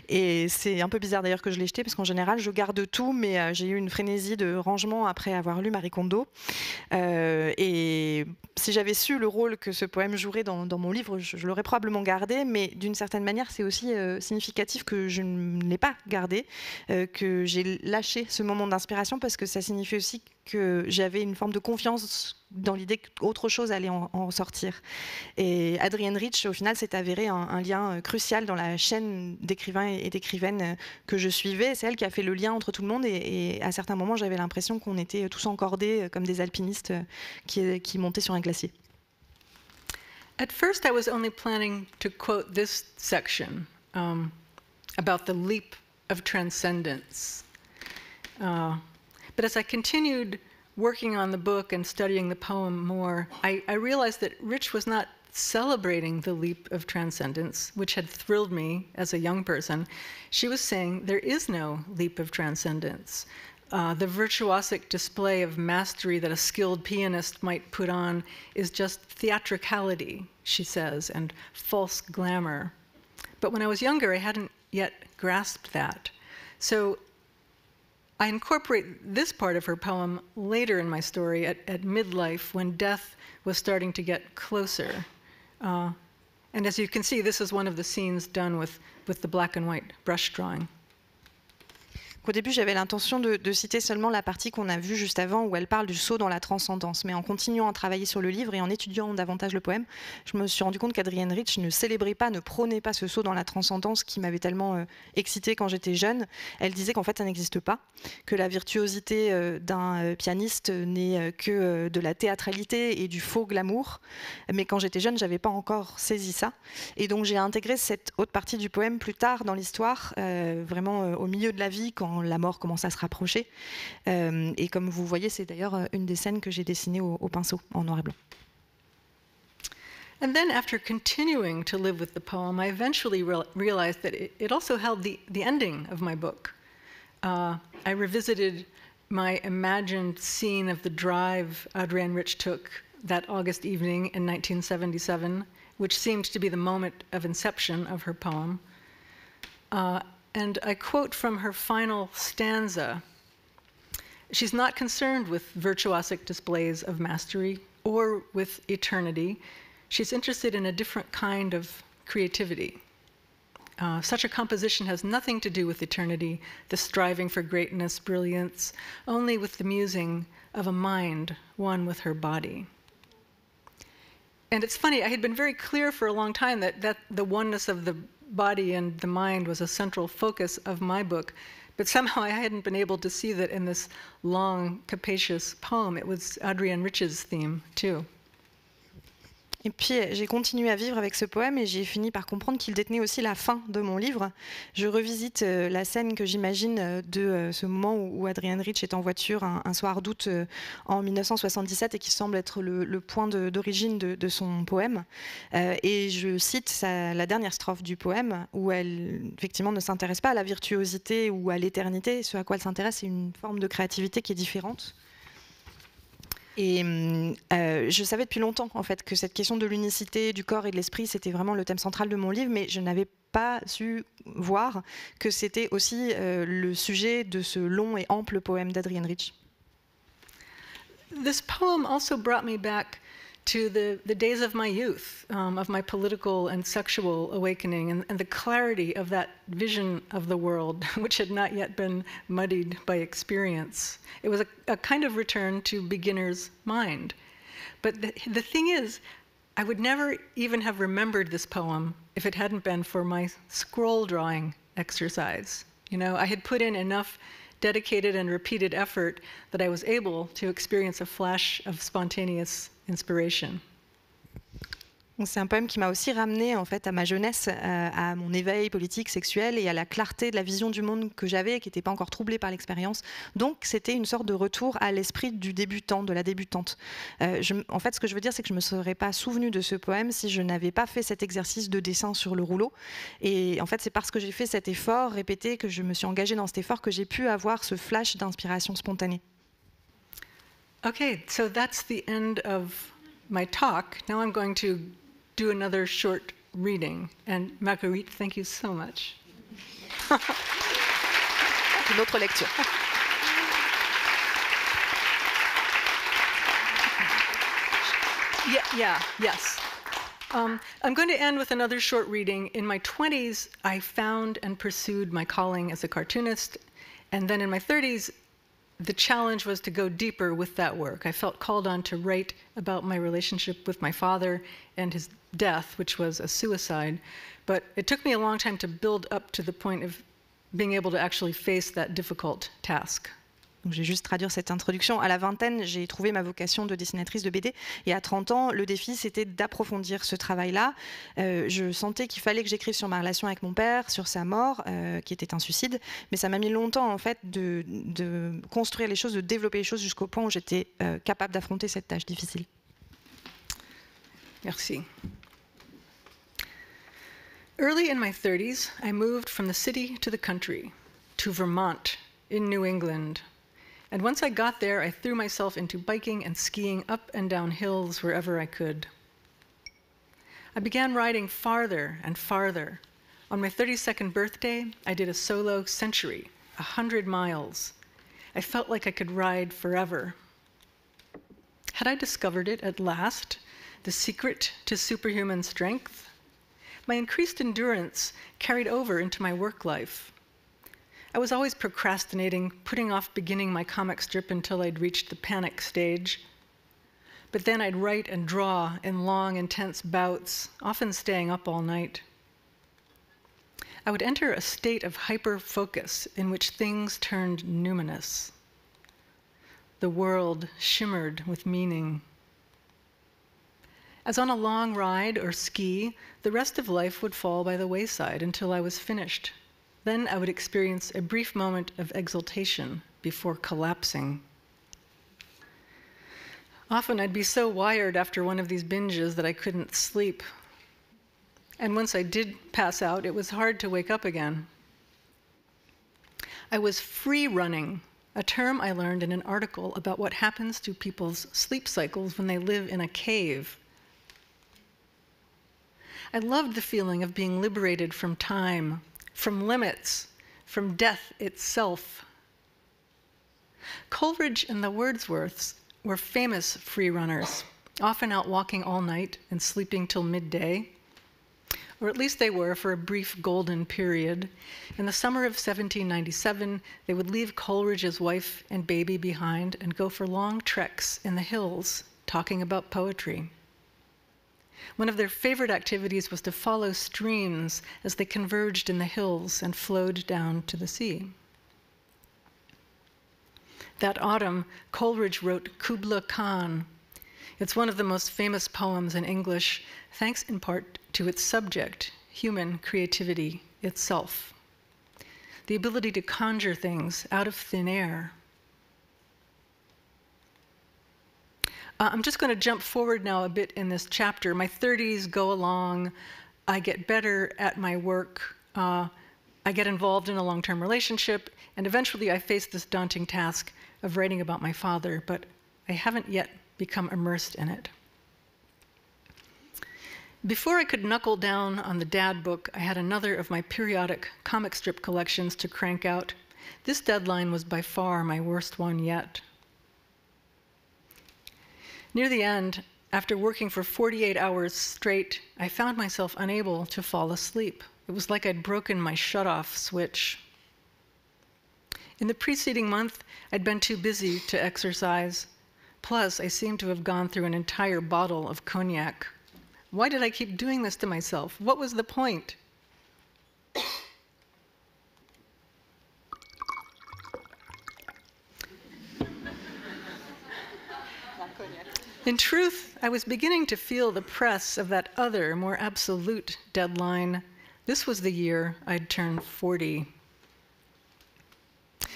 [SPEAKER 2] Et c'est un peu bizarre d'ailleurs que je l'ai jeté, parce qu'en général, je garde tout, mais j'ai eu une frénésie de rangement après avoir lu Marie Kondo. Et si j'avais su le rôle que ce poème jouerait dans mon livre, je l'aurais probablement gardé, mais d'une certaine manière, c'est aussi significatif que je ne l'ai pas gardé, que j'ai lâché ce moment d'inspiration, parce que ça signifie aussi que j'avais une forme de confiance dans l'idée qu'autre chose allait en sortir. Et Adrienne Rich, au final, s'est avéré un lien crucial dans la chaîne d'écrivains et d'écrivaines que je suivais. C'est elle qui a fait le lien entre tout le monde, et à certains moments, j'avais l'impression qu'on était tous encordés comme des alpinistes qui montaient sur un glacier.
[SPEAKER 1] At first, I was only planning to quote this section about the leap of transcendence. But as I continued working on the book and studying the poem more, I realized that Rich was not celebrating the leap of transcendence, which had thrilled me as a young person. She was saying there is no leap of transcendence. The virtuosic display of mastery that a skilled pianist might put on is just theatricality, she says, and false glamour. But when I was younger, I hadn't yet grasped that. So I incorporate this part of her poem later in my story at midlife, when death was starting to get closer. And as you can see, this is one of the scenes done with the black and white brush drawing.
[SPEAKER 2] Au début, j'avais l'intention de citer seulement la partie qu'on a vue juste avant, où elle parle du saut dans la transcendance. Mais en continuant à travailler sur le livre et en étudiant davantage le poème, je me suis rendu compte qu'Adrienne Rich ne célébrait pas, ne prônait pas ce saut dans la transcendance qui m'avait tellement excitée quand j'étais jeune. Elle disait qu'en fait, ça n'existe pas, que la virtuosité d'un pianiste n'est que de la théâtralité et du faux glamour. Mais quand j'étais jeune, je n'avais pas encore saisi ça. Et donc, j'ai intégré cette autre partie du poème plus tard dans l'histoire, vraiment au milieu de la vie, quand la mort commence à se rapprocher. Et comme vous voyez, c'est d'ailleurs une des scènes que j'ai dessinées au pinceau, en noir et blanc.
[SPEAKER 1] And then after continuing to live with the poem, I eventually realized that it also held the ending of my book. I revisited my imagined scene of the drive Adrienne Rich took that August evening in 1977, which seemed to be the moment of inception of her poem. And I quote from her final stanza. She's not concerned with virtuosic displays of mastery or with eternity. She's interested in a different kind of creativity. Such a composition has nothing to do with eternity, the striving for greatness, brilliance, only with the musing of a mind, one with her body. And it's funny, I had been very clear for a long time that the oneness of the body and the mind was a central focus of my book, but somehow I hadn't been able to see that in this long, capacious poem. It was Adrienne Rich's theme, too.
[SPEAKER 2] Et puis j'ai continué à vivre avec ce poème et j'ai fini par comprendre qu'il détenait aussi la fin de mon livre. Je revisite la scène que j'imagine de ce moment où Adrienne Rich est en voiture un soir d'août en 1977 et qui semble être le point d'origine de son poème. Et je cite la dernière strophe du poème où elle effectivement ne s'intéresse pas à la virtuosité ou à l'éternité. Ce à quoi elle s'intéresse, c'est une forme de créativité qui est différente. Et je savais depuis longtemps en fait que cette question de l'unicité du corps et de l'esprit, c'était vraiment le thème central de mon livre, mais je n'avais pas su voir que c'était aussi le sujet de ce long et ample poème d'Adrienne Rich.
[SPEAKER 1] This poem also brought me back to the days of my youth, of my political and sexual awakening, and the clarity of that vision of the world, which had not yet been muddied by experience. It was a kind of return to beginner's mind. But the thing is, I would never even have remembered this poem if it hadn't been for my scroll drawing exercise. You know, I had put in enough dedicated and repeated effort that I was able to experience a flash of spontaneous inspiration.
[SPEAKER 2] C'est un poème qui m'a aussi ramené en fait à ma jeunesse, à mon éveil politique, sexuel et à la clarté de la vision du monde que j'avais, qui n'était pas encore troublée par l'expérience. Donc c'était une sorte de retour à l'esprit du débutant, de la débutante. En fait, ce que je veux dire, c'est que je ne me serais pas souvenue de ce poème si je n'avais pas fait cet exercice de dessin sur le rouleau. Et en fait, c'est parce que j'ai fait cet effort répété, que je me suis engagée dans cet effort, que j'ai pu avoir ce flash d'inspiration spontanée.
[SPEAKER 1] Okay, so that's the end of my talk. Now I'm going to do another short reading. And Marguerite, thank you so much.
[SPEAKER 2] Une autre lecture.
[SPEAKER 1] Yes. I'm going to end with another short reading. In my 20s, I found and pursued my calling as a cartoonist. And then in my 30s, the challenge was to go deeper with that work. I felt called on to write about my relationship with my father and his death, which was a suicide. But it took me a long time to build up to the point of being able to actually face that difficult task.
[SPEAKER 2] Donc, je vais juste traduire cette introduction. À la vingtaine, j'ai trouvé ma vocation de dessinatrice de BD. Et à 30 ans, le défi, c'était d'approfondir ce travail-là. Je sentais qu'il fallait que j'écrive sur ma relation avec mon père, sur sa mort, qui était un suicide. Mais ça m'a mis longtemps, en fait, de construire les choses, de développer les choses jusqu'au point où j'étais capable d'affronter cette tâche difficile.
[SPEAKER 1] Merci. Early in my 30s, I moved from the city to the country, to Vermont, in New England. And once I got there, I threw myself into biking and skiing up and down hills wherever I could. I began riding farther and farther. On my 32nd birthday, I did a solo century, 100 miles. I felt like I could ride forever. Had I discovered it at last, the secret to superhuman strength? My increased endurance carried over into my work life. I was always procrastinating, putting off beginning my comic strip until I'd reached the panic stage. But then I'd write and draw in long, intense bouts, often staying up all night. I would enter a state of hyper-focus in which things turned numinous. The world shimmered with meaning. As on a long ride or ski, the rest of life would fall by the wayside until I was finished. Then I would experience a brief moment of exultation before collapsing. Often I'd be so wired after one of these binges that I couldn't sleep. And once I did pass out, it was hard to wake up again. I was free running, a term I learned in an article about what happens to people's sleep cycles when they live in a cave. I loved the feeling of being liberated from time, from limits, from death itself. Coleridge and the Wordsworths were famous free runners, often out walking all night and sleeping till midday. Or at least they were for a brief golden period. In the summer of 1797, they would leave Coleridge's wife and baby behind and go for long treks in the hills, talking about poetry. One of their favorite activities was to follow streams as they converged in the hills and flowed down to the sea. That autumn, Coleridge wrote Kubla Khan. It's one of the most famous poems in English, thanks in part to its subject, human creativity itself. The ability to conjure things out of thin air. I'm just going to jump forward now a bit in this chapter. My 30s go along. I get better at my work. I get involved in a long-term relationship. And eventually I face this daunting task of writing about my father, but I haven't yet become immersed in it. Before I could knuckle down on the dad book, I had another of my periodic comic strip collections to crank out. This deadline was by far my worst one yet. Near the end, after working for 48 hours straight, I found myself unable to fall asleep. It was like I'd broken my shut-off switch. In the preceding month, I'd been too busy to exercise. Plus, I seemed to have gone through an entire bottle of cognac. Why did I keep doing this to myself? What was the point? In truth, I was beginning to feel the press of that other, more absolute deadline. This was the year I'd turned 40.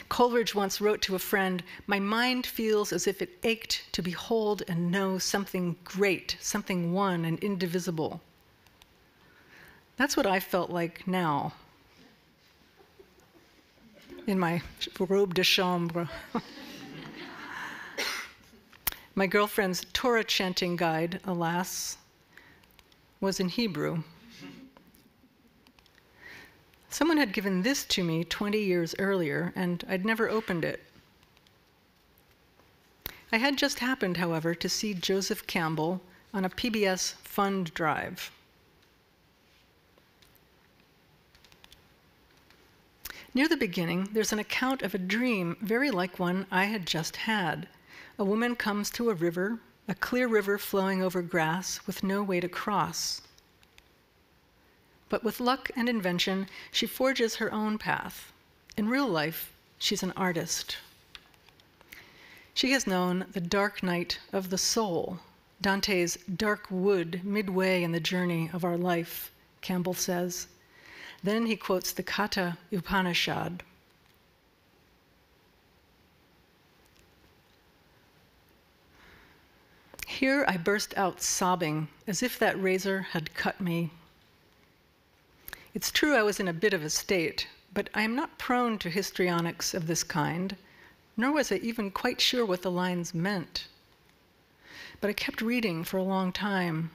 [SPEAKER 1] Coleridge once wrote to a friend, "My mind feels as if it ached to behold and know something great, something one and indivisible." That's what I felt like now, in my robe de chambre. My girlfriend's Torah chanting guide, alas, was in Hebrew. Someone had given this to me 20 years earlier, and I'd never opened it. I had just happened, however, to see Joseph Campbell on a PBS fund drive. Near the beginning, there's an account of a dream very like one I had just had. A woman comes to a river, a clear river flowing over grass with no way to cross. But with luck and invention, she forges her own path. In real life, she's an artist. She has known the dark night of the soul, Dante's dark wood midway in the journey of our life, Campbell says. Then he quotes the Katha Upanishad. Here I burst out sobbing, as if that razor had cut me. It's true I was in a bit of a state, but I am not prone to histrionics of this kind, nor was I even quite sure what the lines meant. But I kept reading for a long time.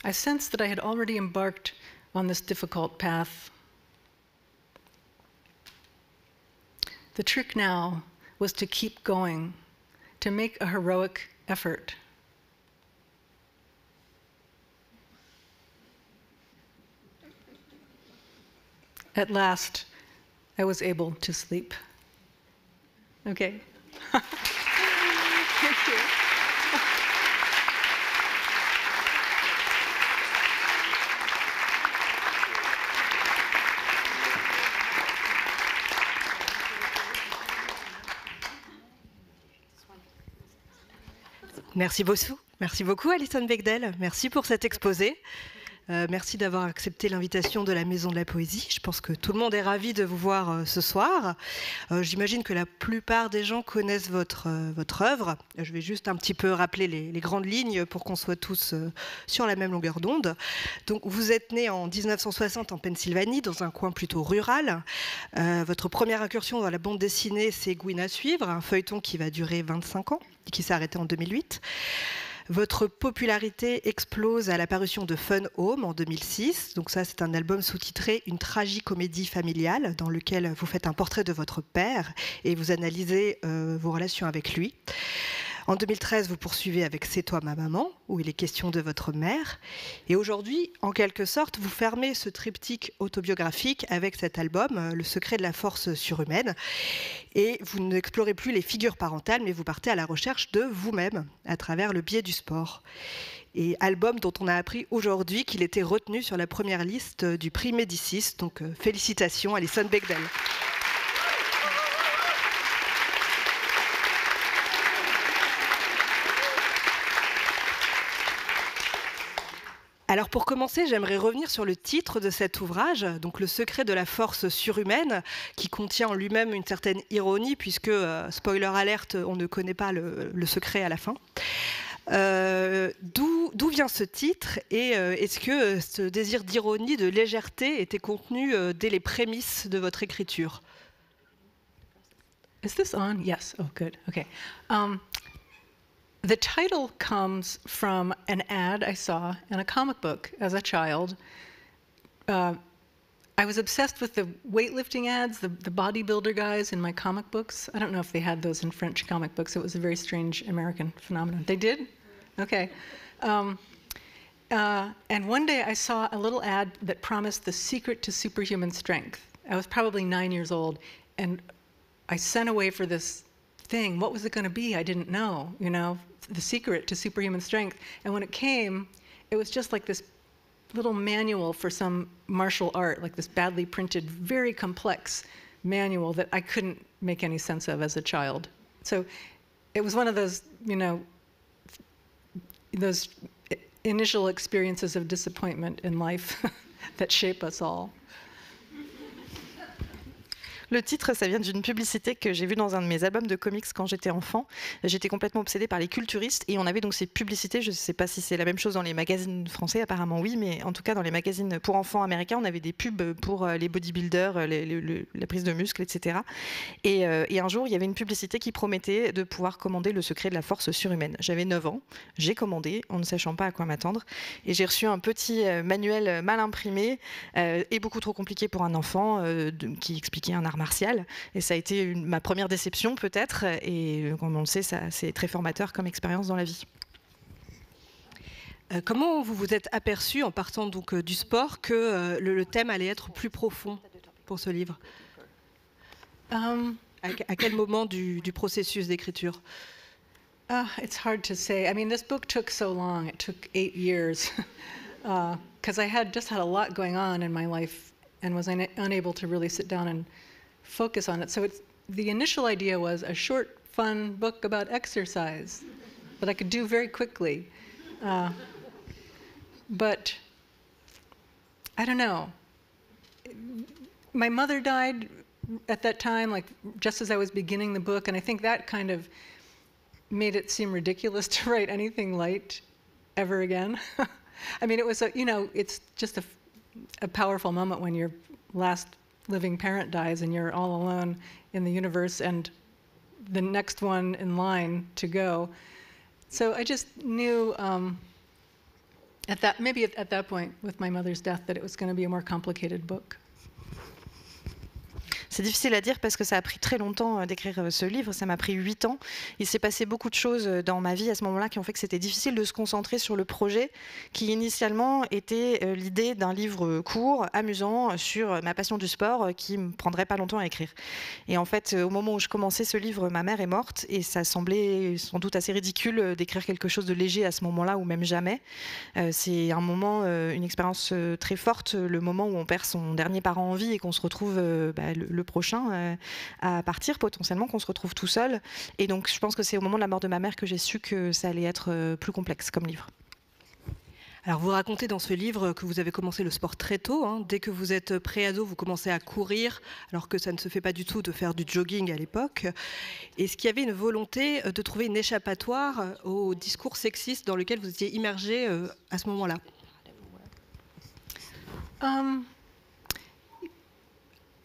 [SPEAKER 1] I sensed that I had already embarked on this difficult path. The trick now was to keep going, to make a heroic effort. At last, I was able to sleep. Okay. Thank you.
[SPEAKER 3] Merci beaucoup Alison Bechdel. Merci pour cet exposé. Merci d'avoir accepté l'invitation de la Maison de la Poésie. Je pense que tout le monde est ravi de vous voir ce soir. J'imagine que la plupart des gens connaissent votre œuvre. Je vais juste un petit peu rappeler les grandes lignes pour qu'on soit tous sur la même longueur d'onde. Donc, vous êtes né en 1960 en Pennsylvanie, dans un coin plutôt rural. Votre première incursion dans la bande dessinée, c'est Gouine à suivre, un feuilleton qui va durer 25 ans et qui s'est arrêté en 2008. Votre popularité explose à la parution de Fun Home en 2006. Donc ça, c'est un album sous-titré « Une tragicomédie familiale » dans lequel vous faites un portrait de votre père et vous analysez vos relations avec lui. En 2013, vous poursuivez avec « C'est toi ma maman » où il est question de votre mère. Et aujourd'hui, en quelque sorte, vous fermez ce triptyque autobiographique avec cet album « Le secret de la force surhumaine ». Et vous n'explorez plus les figures parentales, mais vous partez à la recherche de vous-même à travers le biais du sport. Et album dont on a appris aujourd'hui qu'il était retenu sur la première liste du prix Médicis. Donc félicitations, Alison Bechdel. Alors pour commencer, j'aimerais revenir sur le titre de cet ouvrage, donc Le secret de la force surhumaine, qui contient en lui-même une certaine ironie, puisque, spoiler alerte, on ne connaît pas le secret à la fin. D'où vient ce titre et est-ce que ce désir d'ironie, de légèreté était contenu dès les prémices de votre écriture?
[SPEAKER 1] Is this on? Yes. Oh, good. Okay. The title comes from an ad I saw in a comic book as a child. I was obsessed with the weightlifting ads, the bodybuilder guys in my comic books. I don't know if they had those in French comic books. It was a very strange American phenomenon. They did? Okay. And one day I saw a little ad that promised the secret to superhuman strength. I was probably 9 years old, and I sent away for this thing. What was it going to be? I didn't know, you know, the secret to superhuman strength. And when it came, it was just like this little manual for some martial art, like this badly printed, very complex manual that I couldn't make any sense of as a child. So it was one of those, you know, those initial experiences of disappointment in life that shape us all.
[SPEAKER 2] Le titre, ça vient d'une publicité que j'ai vue dans un de mes albums de comics quand j'étais enfant. J'étais complètement obsédée par les culturistes et on avait donc ces publicités. Je ne sais pas si c'est la même chose dans les magazines français, apparemment oui, mais en tout cas dans les magazines pour enfants américains, on avait des pubs pour les bodybuilders, la prise de muscles, etc. Et un jour, il y avait une publicité qui promettait de pouvoir commander le secret de la force surhumaine. J'avais 9 ans, j'ai commandé en ne sachant pas à quoi m'attendre et j'ai reçu un petit manuel mal imprimé et beaucoup trop compliqué pour un enfant qui expliquait un art martial, et ça a été ma première déception peut-être, et comme on le sait, c'est très formateur comme expérience dans la vie.
[SPEAKER 3] Comment vous vous êtes aperçu en partant donc du sport que le thème allait être plus profond pour ce livre? À quel moment du processus d'écriture?
[SPEAKER 1] It's hard to say. I mean, this book took so long. It took 8 years because I had just had a lot going on in my life and was unable to really sit down and focus on it. So the initial idea was a short, fun book about exercise that I could do very quickly. But I don't know. My mother died at that time, like just as I was beginning the book, and I think that kind of made it seem ridiculous to write anything light ever again. I mean, it was it's just a powerful moment when your last living parent dies and you're all alone in the universe and the next one in line to go. So I just knew at that point with my mother's death that it was going to be a more complicated book.
[SPEAKER 2] C'est difficile à dire parce que ça a pris très longtemps d'écrire ce livre, ça m'a pris 8 ans. Il s'est passé beaucoup de choses dans ma vie à ce moment-là qui ont fait que c'était difficile de se concentrer sur le projet qui initialement était l'idée d'un livre court, amusant, sur ma passion du sport qui me prendrait pas longtemps à écrire. Et en fait, au moment où je commençais ce livre, ma mère est morte et ça semblait sans doute assez ridicule d'écrire quelque chose de léger à ce moment-là ou même jamais. C'est un moment, une expérience très forte, le moment où on perd son dernier parent en vie et qu'on se retrouve le prochain à partir potentiellement, qu'on se retrouve tout seul. Et donc je pense que c'est au moment de la mort de ma mère que j'ai su que ça allait être plus complexe comme livre.
[SPEAKER 3] Alors vous racontez dans ce livre que vous avez commencé le sport très tôt. Dès que vous êtes préado, vous commencez à courir, alors que ça ne se fait pas du tout de faire du jogging à l'époque. Est-ce qu'il y avait une volonté de trouver une échappatoire au discours sexiste dans lequel vous étiez immergé à ce moment-là?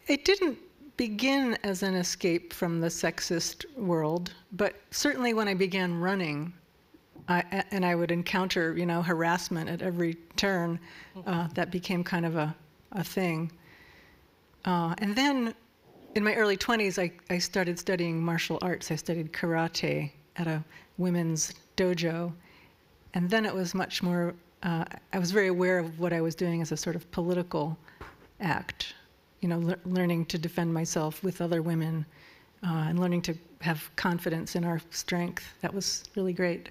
[SPEAKER 1] It didn't begin as an escape from the sexist world, but certainly when I began running, and I would encounter, harassment at every turn, that became kind of a thing. And then in my early 20s, I started studying martial arts. I studied karate at a women's dojo. And then it was much more, I was very aware of what I was doing as a sort of political act. Learning to defend myself with other women and learning to have confidence in our strength. That was really great.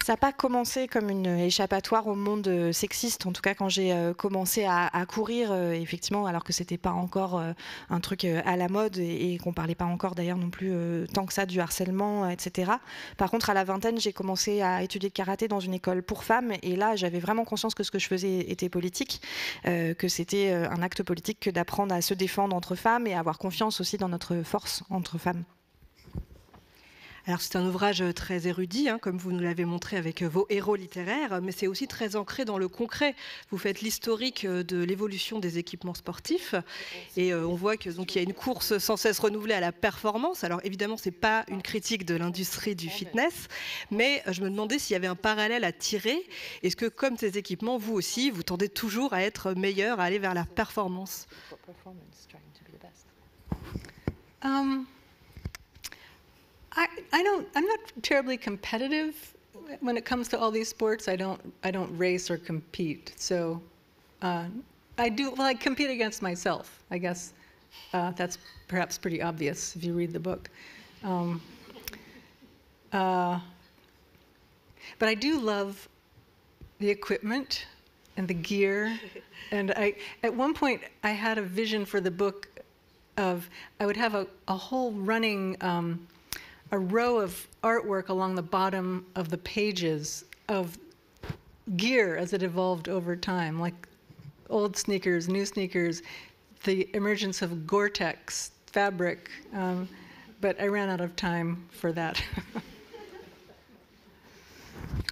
[SPEAKER 2] Ça n'a pas commencé comme une échappatoire au monde sexiste, en tout cas quand j'ai commencé à courir, effectivement, alors que c'était pas encore un truc à la mode et qu'on parlait pas encore d'ailleurs non plus tant que ça du harcèlement, etc. Par contre, à la vingtaine, j'ai commencé à étudier le karaté dans une école pour femmes et là, j'avais vraiment conscience que ce que je faisais était politique, que c'était un acte politique que d'apprendre à se défendre entre femmes et à avoir confiance aussi dans notre force entre femmes.
[SPEAKER 3] Alors c'est un ouvrage très érudit, comme vous nous l'avez montré avec vos héros littéraires, mais c'est aussi très ancré dans le concret. Vous faites l'historique de l'évolution des équipements sportifs et on voit qu'il y a une course sans cesse renouvelée à la performance. Alors évidemment, ce n'est pas une critique de l'industrie du fitness, mais je me demandais s'il y avait un parallèle à tirer. Est-ce que comme ces équipements, vous aussi, vous tendez toujours à être meilleur, à aller vers la performance?
[SPEAKER 1] I'm not terribly competitive when it comes to all these sports. I don't race or compete. So I compete against myself. I guess that's perhaps pretty obvious if you read the book. But I do love the equipment and the gear. And at one point I had a vision for the book of I would have a whole running a row of artwork along the bottom of the pages of gear as it evolved over time, like old sneakers, new sneakers, the emergence of Gore-Tex fabric, but I ran out of time for that.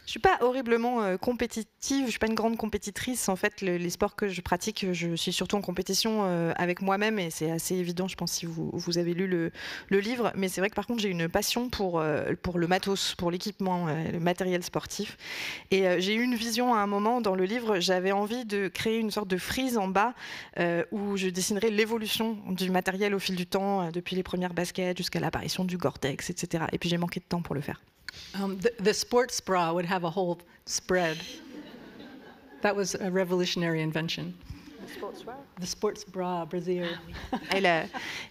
[SPEAKER 2] Je suis pas horriblement compétitive, je suis pas une grande compétitrice. En fait, les sports que je pratique, je suis surtout en compétition avec moi-même et c'est assez évident, je pense, si vous avez lu le livre. Mais c'est vrai que par contre, j'ai une passion pour le matos, pour l'équipement, le matériel sportif. Et j'ai eu une vision à un moment dans le livre, j'avais envie de créer une sorte de frise en bas où je dessinerais l'évolution du matériel au fil du temps, depuis les premières baskets jusqu'à l'apparition du Gore-Tex, etc. Et puis j'ai manqué de temps pour le faire.
[SPEAKER 1] The sports bra would have a whole spread. That was a revolutionary invention. The sports bra, brassiere.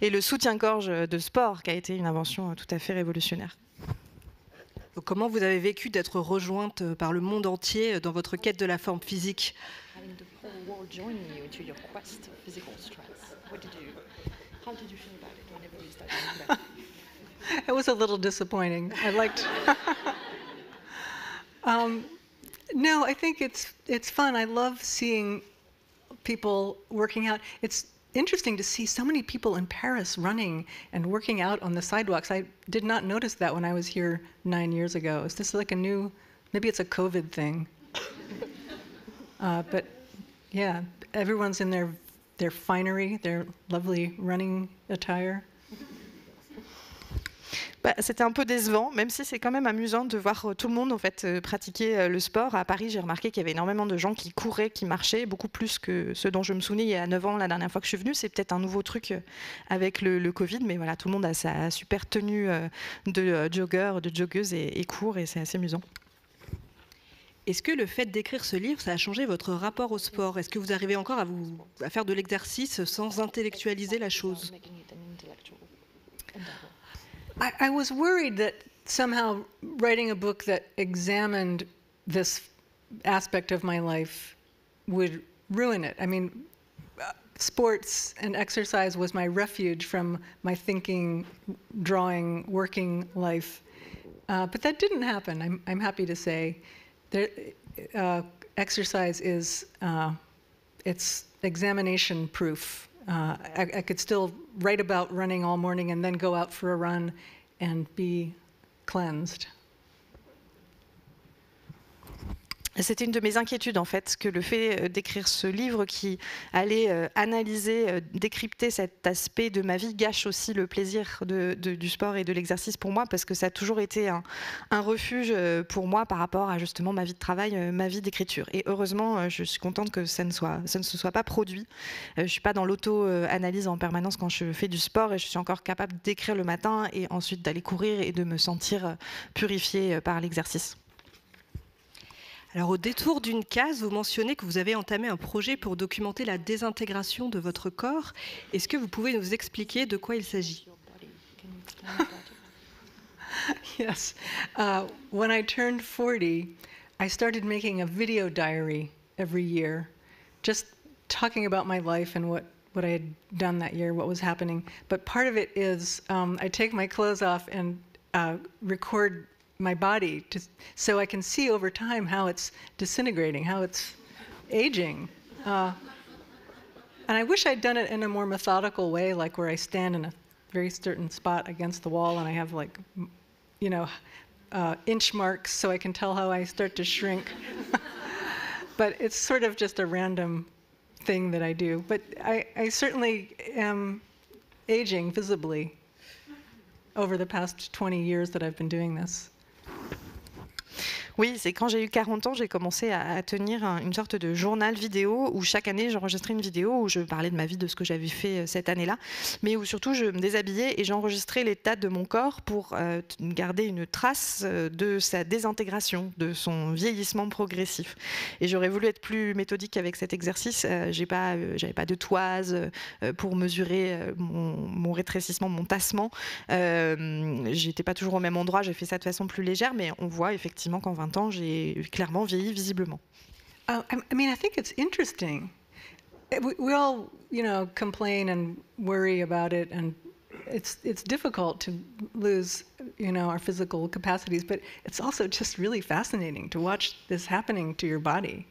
[SPEAKER 2] Et le soutien-gorge de sport qui a été une invention tout à fait révolutionnaire.
[SPEAKER 3] Comment vous avez vécu d'être rejointe par le monde entier dans votre quête de la forme physique?
[SPEAKER 1] It was a little disappointing. I liked. No, I think it's fun. I love seeing people working out. It's interesting to see so many people in Paris running and working out on the sidewalks. I did not notice that when I was here 9 years ago. Is this like a new? Maybe it's a COVID thing. But yeah, everyone's in their finery, their lovely running attire.
[SPEAKER 2] C'était un peu décevant, même si c'est quand même amusant de voir tout le monde en fait pratiquer le sport. À Paris, j'ai remarqué qu'il y avait énormément de gens qui couraient, qui marchaient, beaucoup plus que ceux dont je me souvenais il y a 9 ans, la dernière fois que je suis venue. C'est peut-être un nouveau truc avec le Covid, mais voilà, tout le monde a sa super tenue de jogger, de joggeuse et court, et c'est assez amusant.
[SPEAKER 3] Est-ce que le fait d'écrire ce livre, ça a changé votre rapport au sport? Est-ce que vous arrivez encore à faire de l'exercice sans intellectualiser la chose?
[SPEAKER 1] I was worried that somehow writing a book that examined this aspect of my life would ruin it. I mean, sports and exercise was my refuge from my thinking, drawing, working life. But that didn't happen, I'm happy to say. Exercise is it's examination proof. I could still write about running all morning and then go out for a run and be cleansed.
[SPEAKER 2] C'était une de mes inquiétudes en fait, que le fait d'écrire ce livre qui allait analyser, décrypter cet aspect de ma vie gâche aussi le plaisir du sport et de l'exercice pour moi, parce que ça a toujours été un refuge pour moi par rapport à justement ma vie de travail, ma vie d'écriture. Et heureusement, je suis contente que ça ne se soit pas produit. Je ne suis pas dans l'auto-analyse en permanence quand je fais du sport, et je suis encore capable d'écrire le matin et ensuite d'aller courir et de me sentir purifiée par l'exercice.
[SPEAKER 3] Alors, au détour d'une case, vous mentionnez que vous avez entamé un projet pour documenter la désintégration de votre corps. Est-ce que vous pouvez nous expliquer de quoi il s'agit?
[SPEAKER 1] Yes. When I turned 40, I started making a video diary every year, just talking about my life and what I had done that year, what was happening. But part of it is I take my clothes off and record my body so I can see over time how it's disintegrating, how it's aging. And I wish I'd done it in a more methodical way, like where I stand in a very certain spot against the wall and I have like, you know, inch marks so I can tell how I start to shrink. But it's sort of just a random thing that I do. But I certainly am aging visibly over the past 20 years that I've been doing this.
[SPEAKER 2] Oui, c'est quand j'ai eu 40 ans, j'ai commencé à tenir une sorte de journal vidéo où chaque année j'enregistrais une vidéo où je parlais de ma vie, de ce que j'avais fait cette année-là, mais où surtout je me déshabillais et j'enregistrais l'état de mon corps pour garder une trace de sa désintégration, de son vieillissement progressif. Et j'aurais voulu être plus méthodique avec cet exercice. J'avais pas de toise pour mesurer mon rétrécissement, mon tassement. J'étais pas toujours au même endroit, j'ai fait ça de façon plus légère, mais on voit effectivement qu'en 20 ans, j'ai clairement vieilli visiblement.
[SPEAKER 1] I mean, I think it's interesting. We all, you know, complain and worry about it, and it's difficult to lose our physical capacities, but it's also just really fascinating to watch this happening to your body.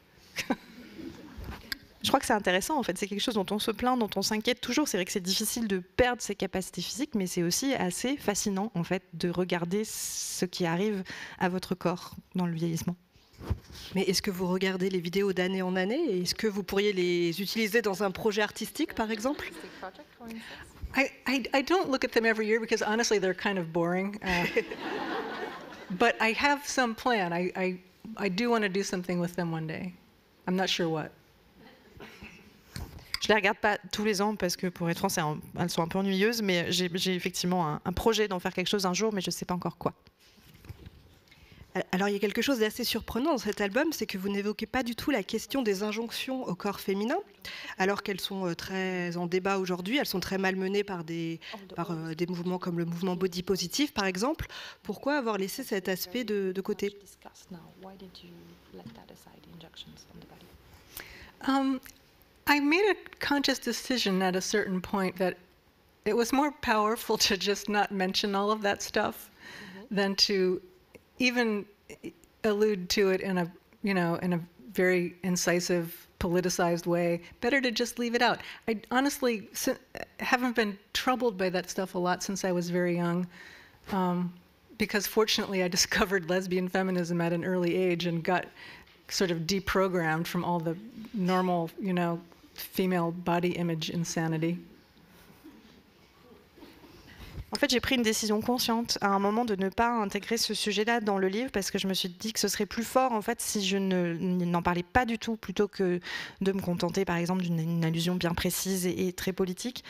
[SPEAKER 2] Je crois que c'est intéressant, en fait. C'est quelque chose dont on se plaint, dont on s'inquiète toujours. C'est vrai que c'est difficile de perdre ses capacités physiques, mais c'est aussi assez fascinant, en fait, de regarder ce qui arrive à votre corps dans le vieillissement.
[SPEAKER 3] Mais est-ce que vous regardez les vidéos d'année en année et est-ce que vous pourriez les utiliser dans un projet artistique, par exemple?
[SPEAKER 1] I don't look at them every year because honestly they're kind of boring. But I have some plan. I do want to do something with them one day. I'm not sure what.
[SPEAKER 2] Je ne les regarde pas tous les ans parce que pour être franc, elles sont un peu ennuyeuses, mais j'ai effectivement un projet d'en faire quelque chose un jour, mais je ne sais pas encore quoi.
[SPEAKER 3] Alors il y a quelque chose d'assez surprenant dans cet album, c'est que vous n'évoquez pas du tout la question des injonctions au corps féminin, alors qu'elles sont très en débat aujourd'hui, elles sont très malmenées par des mouvements comme le mouvement body positive par exemple. Pourquoi avoir laissé cet aspect de côté?
[SPEAKER 1] I made a conscious decision at a certain point that it was more powerful to just not mention all of that stuff than to even allude to it in a very incisive, politicized way. Better to just leave it out. I honestly haven't been troubled by that stuff a lot since I was very young, because fortunately I discovered lesbian feminism at an early age and got sort of deprogrammed from all the normal, female body image insanity.
[SPEAKER 2] En fait, j'ai pris une décision consciente à un moment de ne pas intégrer ce sujet-là dans le livre parce que je me suis dit que ce serait plus fort en fait si je n'en parlais pas du tout plutôt que de me contenter par exemple d'une allusion bien précise et très politique.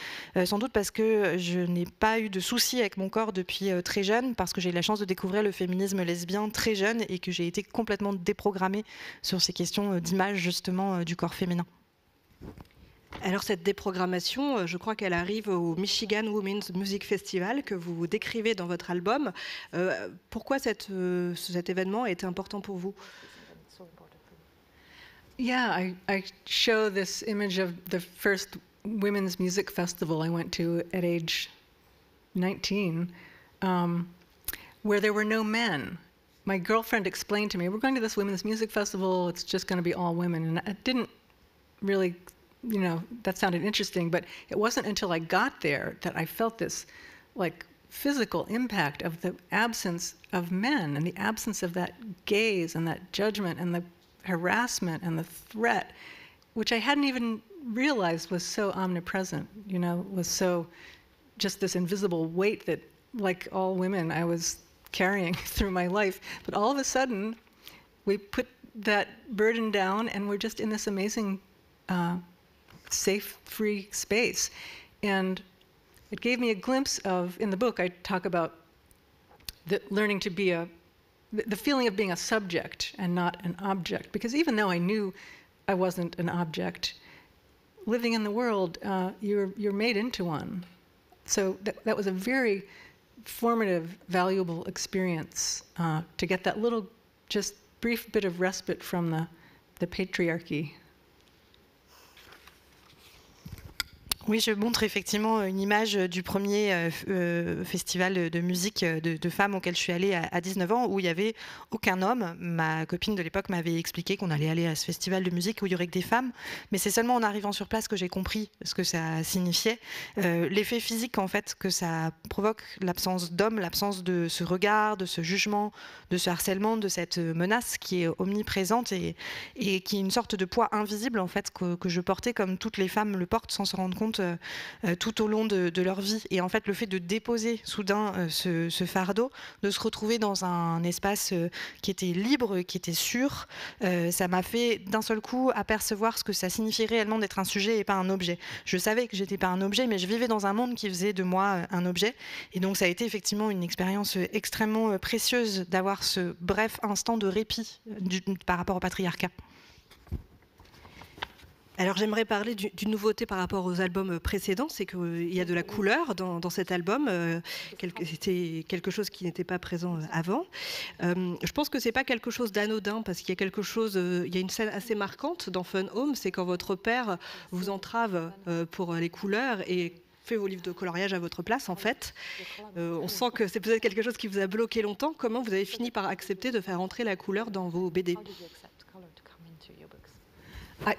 [SPEAKER 2] Sans doute parce que je n'ai pas eu de soucis avec mon corps depuis très jeune, parce que j'ai eu la chance de découvrir le féminisme lesbien très jeune et que j'ai été complètement déprogrammée sur ces questions d'image justement du corps féminin.
[SPEAKER 3] Alors cette déprogrammation, je crois qu'elle arrive au Michigan Women's Music Festival que vous décrivez dans votre album. Pourquoi cet événement est important pour vous?
[SPEAKER 1] Yeah, I show this image of the first women's music festival I went to at age 19, where there were no men. My girlfriend explained to me, we're going to this women's music festival, it's just going to be all women. And I didn't really, that sounded interesting, but it wasn't until I got there that I felt this physical impact of the absence of men and the absence of that gaze and that judgment and the harassment and the threat, which I hadn't even realized was so omnipresent, was so just this invisible weight that, like all women, I was carrying through my life. But all of a sudden, we put that burden down and we're just in this amazing safe, free space. And it gave me a glimpse of, in the book, I talk about learning to be the feeling of being a subject and not an object. Because even though I knew I wasn't an object, living in the world, you're made into one. So that was a very formative, valuable experience to get that little, just brief bit of respite from the patriarchy.
[SPEAKER 2] Oui, je montre effectivement une image du premier festival de musique de femmes auquel je suis allée à 19 ans, où il n'y avait aucun homme. Ma copine de l'époque m'avait expliqué qu'on allait aller à ce festival de musique où il n'y aurait que des femmes. Mais c'est seulement en arrivant sur place que j'ai compris ce que ça signifiait. L'effet physique, en fait, que ça provoque, l'absence d'hommes, l'absence de ce regard, de ce jugement, de ce harcèlement, de cette menace qui est omniprésente et qui est une sorte de poids invisible, en fait, que je portais comme toutes les femmes le portent sans se rendre compte tout au long de leur vie. Et en fait, le fait de déposer soudain ce fardeau, de se retrouver dans un espace qui était libre, qui était sûr, ça m'a fait d'un seul coup apercevoir ce que ça signifiait réellement d'être un sujet et pas un objet. Je savais que j'étais pas un objet, mais je vivais dans un monde qui faisait de moi un objet. Et donc ça a été effectivement une expérience extrêmement précieuse d'avoir ce bref instant de répit par rapport au patriarcat.
[SPEAKER 3] Alors j'aimerais parler d'une nouveauté par rapport aux albums précédents, c'est qu'il y a de la couleur dans cet album, c'était quelque chose qui n'était pas présent avant. Je pense que c'est pas quelque chose d'anodin, parce qu'il y a quelque chose, il y a une scène assez marquante dans Fun Home, c'est quand votre père vous entrave pour les couleurs et fait vos livres de coloriage à votre place, en fait. On sent que c'est peut-être quelque chose qui vous a bloqué longtemps. Comment vous avez fini par accepter de faire entrer la couleur dans vos BD?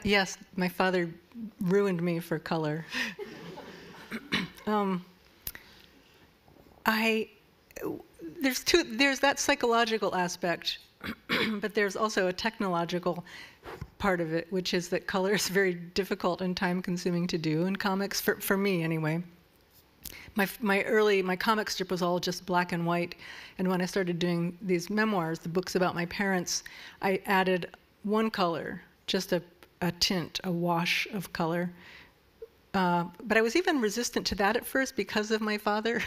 [SPEAKER 1] Yes, my father ruined me for color. There's that psychological aspect, but there's also a technological part of it, which is that color is very difficult and time-consuming to do in comics, for me anyway. My comic strip was all just black and white, and when I started doing these memoirs, the books about my parents, I added one color, just a tint, a wash of color. But I was even resistant to that at first because of my father.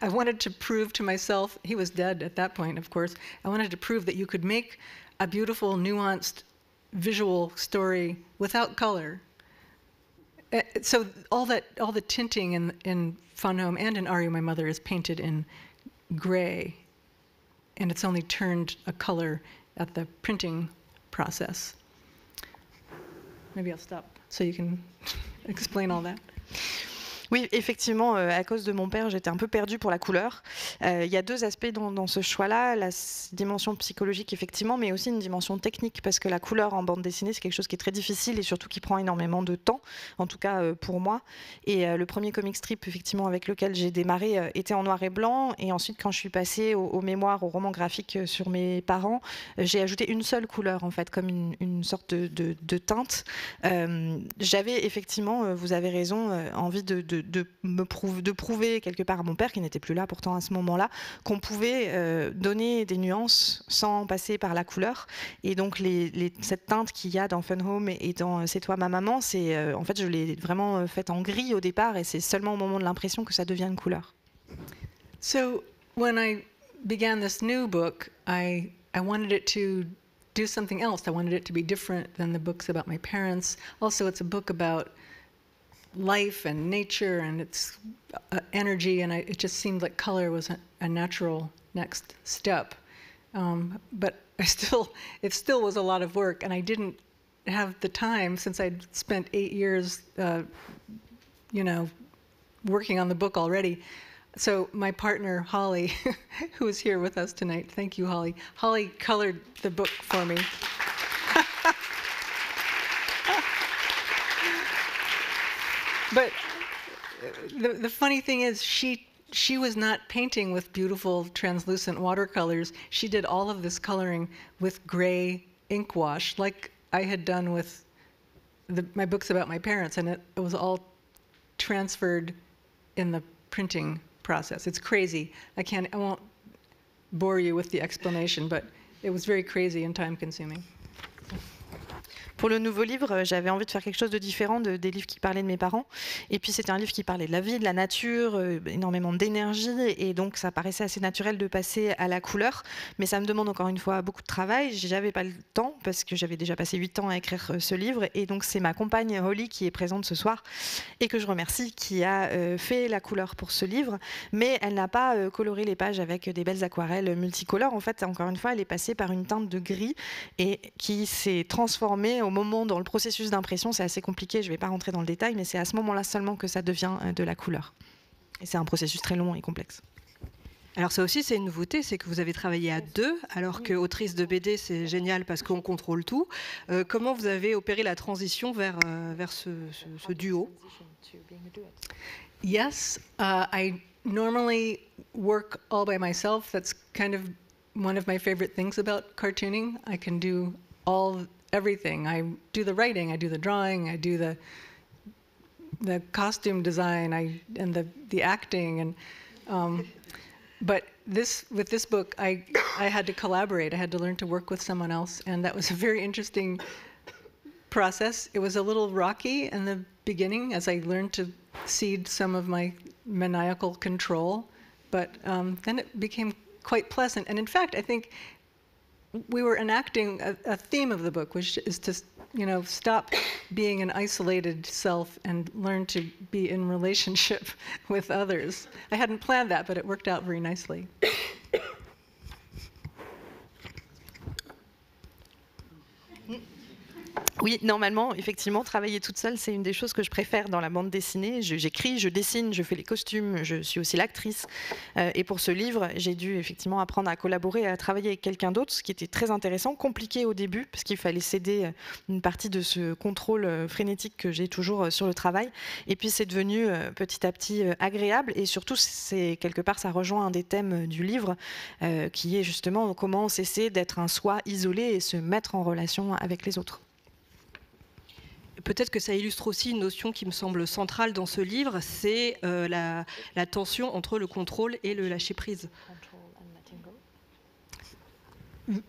[SPEAKER 1] I wanted to prove to myself, he was dead at that point, of course, I wanted to prove that you could make a beautiful, nuanced, visual story without color. So all the tinting in Fun Home and in Are You My Mother is painted in gray, and it's only turned a color at the printing process. Maybe I'll stop so you can explain all that.
[SPEAKER 2] Oui, effectivement, à cause de mon père, j'étais un peu perdue pour la couleur. Il y a deux aspects dans ce choix-là, la dimension psychologique, effectivement, mais aussi une dimension technique, parce que la couleur en bande dessinée, c'est quelque chose qui est très difficile et surtout qui prend énormément de temps, en tout cas pour moi. Et le premier comic strip, effectivement, avec lequel j'ai démarré, était en noir et blanc. Et ensuite, quand je suis passée au mémoire, au roman graphique sur mes parents, j'ai ajouté une seule couleur, en fait, comme une sorte de teinte. J'avais effectivement, vous avez raison, envie de prouver quelque part à mon père, qui n'était plus là pourtant à ce moment-là, qu'on pouvait donner des nuances sans passer par la couleur. Et donc cette teinte qu'il y a dans Fun Home et dans C'est toi ma maman, en fait je l'ai vraiment faite en gris au départ, et c'est seulement au moment de l'impression que ça devient une couleur.
[SPEAKER 1] So when I began this new book, I wanted it to do something else. I wanted it to be different than the books about my parents. Also, it's a book about life and nature and its energy, and it just seemed like color was a natural next step. But it still was a lot of work, and I didn't have the time, since I'd spent 8 years, working on the book already. So my partner, Holly, who is here with us tonight, thank you, Holly. Holly colored the book for me. But the funny thing is, she was not painting with beautiful translucent watercolors. She did all of this coloring with gray ink wash, like I had done with my books about my parents, and it was all transferred in the printing process. It's crazy. I won't bore you with the explanation, but it was very crazy and time-consuming.
[SPEAKER 2] Pour le nouveau livre, j'avais envie de faire quelque chose de différent des livres qui parlaient de mes parents. Et puis c'était un livre qui parlait de la vie, de la nature, énormément d'énergie. Et donc ça paraissait assez naturel de passer à la couleur. Mais ça me demande encore une fois beaucoup de travail. J'avais pas le temps parce que j'avais déjà passé 8 ans à écrire ce livre. Et donc c'est ma compagne Holly qui est présente ce soir et que je remercie, qui a fait la couleur pour ce livre. Mais elle n'a pas coloré les pages avec des belles aquarelles multicolores. En fait, encore une fois, elle est passée par une teinte de gris et qui s'est transformée au moment dans le processus d'impression. C'est assez compliqué, je ne vais pas rentrer dans le détail, mais c'est à ce moment-là seulement que ça devient de la couleur. Et c'est un processus très long et complexe.
[SPEAKER 3] Alors ça aussi, c'est une nouveauté, c'est que vous avez travaillé à deux, alors que autrice de BD, c'est génial parce qu'on contrôle tout. Comment vous avez opéré la transition vers ce duo?
[SPEAKER 1] Yes, I normally work all by myself. That's kind of one of my favorite things about cartooning. I can do everything. I do the writing, I do the drawing, I do the costume design, and the acting, and but with this book, I had to collaborate. I had to learn to work with someone else, and that was a very interesting process. It was a little rocky in the beginning as I learned to cede some of my maniacal control, but then it became quite pleasant. And in fact, I think we were enacting a theme of the book, which is to, stop being an isolated self and learn to be in relationship with others. I hadn't planned that, but it worked out very nicely.
[SPEAKER 2] Oui, normalement, effectivement, travailler toute seule, c'est une des choses que je préfère dans la bande dessinée. J'écris, je dessine, je fais les costumes, je suis aussi l'actrice. Et pour ce livre, j'ai dû effectivement apprendre à collaborer et à travailler avec quelqu'un d'autre, ce qui était très intéressant, compliqué au début, parce qu'il fallait céder une partie de ce contrôle frénétique que j'ai toujours sur le travail. Et puis c'est devenu petit à petit agréable. Et surtout, c'est quelque part, ça rejoint un des thèmes du livre, qui est justement comment cesser d'être un soi isolé et se mettre en relation avec les autres.
[SPEAKER 3] Peut-être que ça illustre aussi une notion qui me semble centrale dans ce livre, c'est la tension entre le contrôle et le lâcher-prise.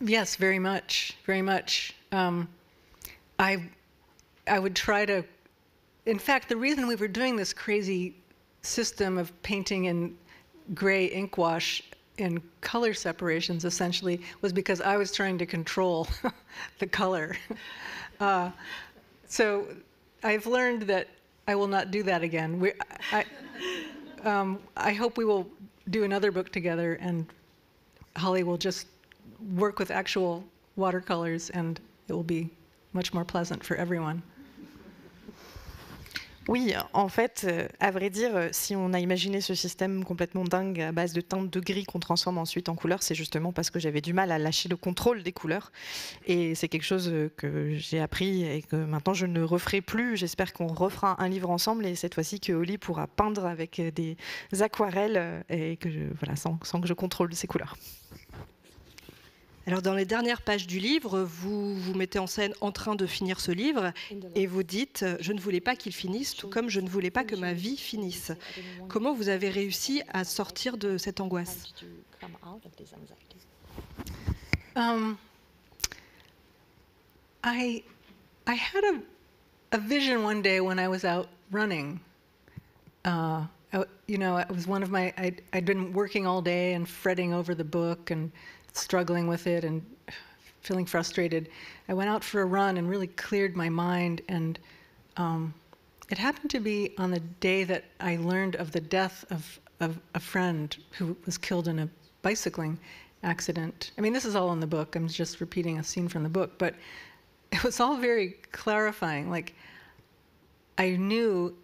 [SPEAKER 1] Yes, very much, very much. I would try to... In fact, the reason we were doing this crazy system of painting in gray ink wash in color separations, essentially, was because I was trying to control the color. So I've learned that I will not do that again. I hope we will do another book together, and Holly will just work with actual watercolors, and it will be much more pleasant for everyone.
[SPEAKER 2] Oui, en fait, à vrai dire, si on a imaginé ce système complètement dingue à base de teintes de gris qu'on transforme ensuite en couleurs, c'est justement parce que j'avais du mal à lâcher le contrôle des couleurs. Et c'est quelque chose que j'ai appris et que maintenant je ne referai plus. J'espère qu'on refera un livre ensemble et cette fois-ci que Holly pourra peindre avec des aquarelles et que voilà, sans que je contrôle ces couleurs.
[SPEAKER 3] Alors dans les dernières pages du livre, vous vous mettez en scène en train de finir ce livre et vous dites « Je ne voulais pas qu'il finisse, tout comme je ne voulais pas que ma vie finisse ». Comment vous avez réussi à sortir de cette angoisse ?
[SPEAKER 1] I had a vision one day when I was out running. You know, it was one of my... I'd been working all day and fretting over the book and struggling with it and feeling frustrated. I went out for a run and really cleared my mind, and it happened to be on the day that I learned of the death of a friend who was killed in a bicycling accident. I mean, this is all in the book. I'm just repeating a scene from the book, but it was all very clarifying. Like, I knew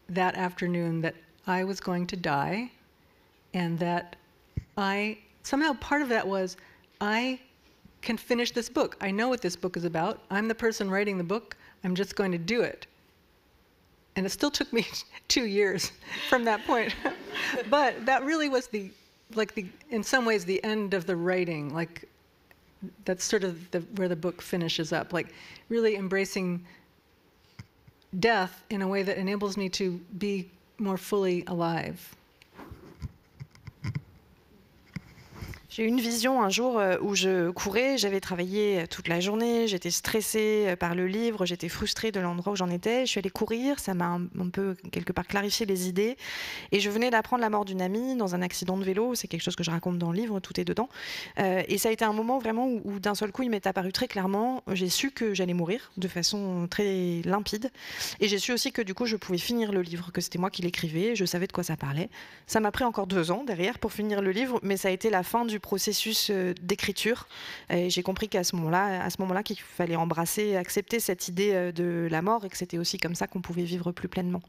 [SPEAKER 1] that afternoon that I was going to die, and that somehow part of that was, I can finish this book. I know what this book is about. I'm the person writing the book. I'm just going to do it. And it still took me 2 years from that point. But that really was in some ways, the end of the writing. Like, that's sort of where the book finishes up. Like, really embracing death in a way that enables me to be more fully alive.
[SPEAKER 2] J'ai eu une vision un jour où je courais, j'avais travaillé toute la journée, j'étais stressée par le livre, j'étais frustrée de l'endroit où j'en étais. Je suis allée courir, ça m'a un peu quelque part clarifié les idées. Et je venais d'apprendre la mort d'une amie dans un accident de vélo, c'est quelque chose que je raconte dans le livre, tout est dedans. Et ça a été un moment vraiment où d'un seul coup il m'est apparu très clairement, j'ai su que j'allais mourir de façon très limpide. Et j'ai su aussi que du coup je pouvais finir le livre, que c'était moi qui l'écrivais, je savais de quoi ça parlait. Ça m'a pris encore 2 ans derrière pour finir le livre, mais ça a été la fin du processus d'écriture. Et j'ai compris qu'à ce moment-là, qu'il fallait embrasser, accepter cette idée de la mort et que c'était aussi comme ça qu'on pouvait vivre plus pleinement.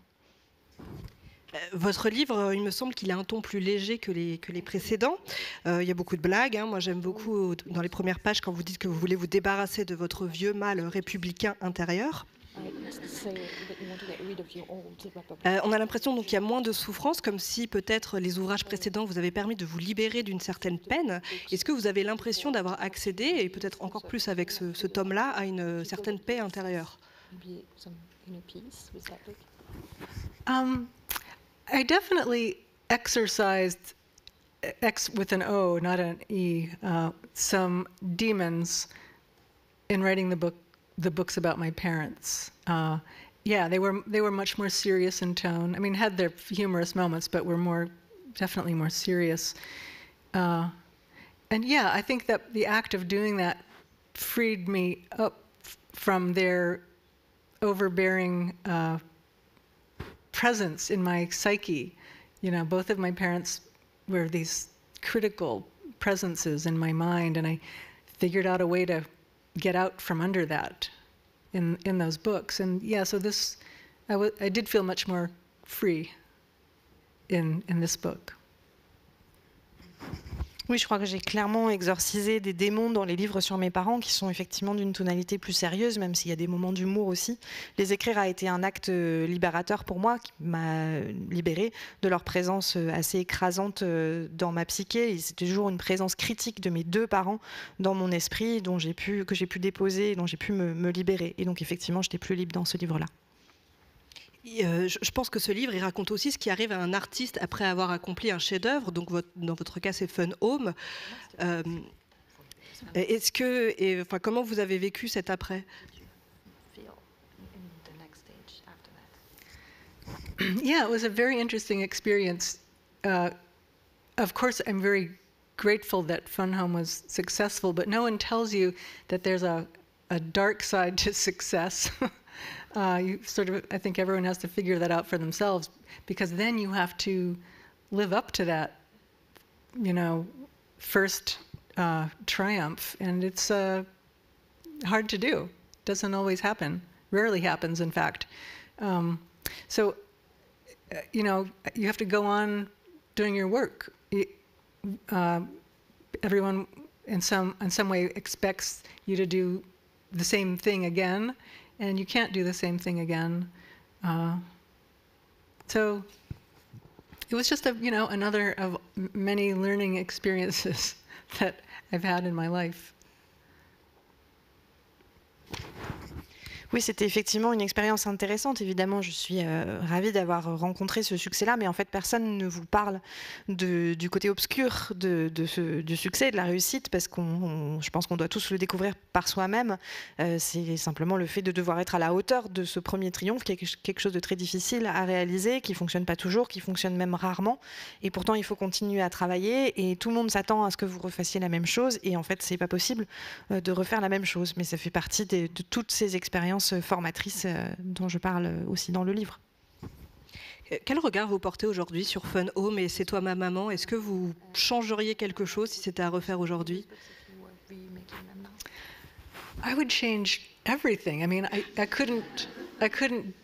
[SPEAKER 3] Votre livre, il me semble qu'il a un ton plus léger que les précédents. Il y a beaucoup de blagues. Moi, j'aime beaucoup dans les premières pages quand vous dites que vous voulez vous débarrasser de votre vieux mâle républicain intérieur. On a l'impression qu'il y a moins de souffrance, comme si peut-être les ouvrages précédents vous avaient permis de vous libérer d'une certaine peine. Est-ce que vous avez l'impression d'avoir accédé, et peut-être encore plus avec ce tome-là, à une certaine paix intérieure ?
[SPEAKER 1] I definitely exercised, with an O, not an E, some demons in writing the books about my parents. Yeah, they were much more serious in tone. I mean, had their humorous moments, but were definitely more serious. And yeah, I think that the act of doing that freed me up from their overbearing presence in my psyche. You know, both of my parents were these critical presences in my mind, and I figured out a way to get out from under that. in those books. And yeah, so this, I did feel much more free in this book.
[SPEAKER 2] Oui, je crois que j'ai clairement exorcisé des démons dans les livres sur mes parents qui sont effectivement d'une tonalité plus sérieuse, même s'il y a des moments d'humour aussi. Les écrire a été un acte libérateur pour moi, qui m'a libérée de leur présence assez écrasante dans ma psyché. C'était toujours une présence critique de mes deux parents dans mon esprit que j'ai pu déposer et dont j'ai pu me libérer. Et donc effectivement, j'étais plus libre dans ce livre-là.
[SPEAKER 3] Je pense que ce livre, il raconte aussi ce qui arrive à un artiste après avoir accompli un chef-d'œuvre. Donc, dans votre cas, c'est Fun Home. Comment vous avez vécu cet après?
[SPEAKER 1] Yeah, it was a very interesting experience. Of course, I'm very grateful that Fun Home was successful, but no one tells you that there's a dark side to success. I think everyone has to figure that out for themselves, because then you have to live up to that, first triumph, and it's hard to do. Doesn't always happen. Rarely happens, in fact. So, you have to go on doing your work. Everyone, in some way, expects you to do the same thing again. And you can't do the same thing again. So it was just another of many learning experiences that I've had in my life.
[SPEAKER 2] Oui, c'était effectivement une expérience intéressante. Évidemment, je suis ravie d'avoir rencontré ce succès-là, mais en fait, personne ne vous parle du côté obscur du succès, de la réussite, parce je pense qu'on doit tous le découvrir par soi-même. C'est simplement le fait de devoir être à la hauteur de ce premier triomphe, qui est quelque chose de très difficile à réaliser, qui ne fonctionne pas toujours, qui fonctionne même rarement. Et pourtant, il faut continuer à travailler, et tout le monde s'attend à ce que vous refassiez la même chose. Et en fait, ce n'est pas possible de refaire la même chose, mais ça fait partie de toutes ces expériences formatrice dont je parle aussi dans le livre.
[SPEAKER 3] Quel regard vous portez aujourd'hui sur Fun Home et C'est toi ma maman? Est-ce que vous changeriez quelque chose si c'était à refaire aujourd'hui?
[SPEAKER 1] I would change everything. I mean, I couldn't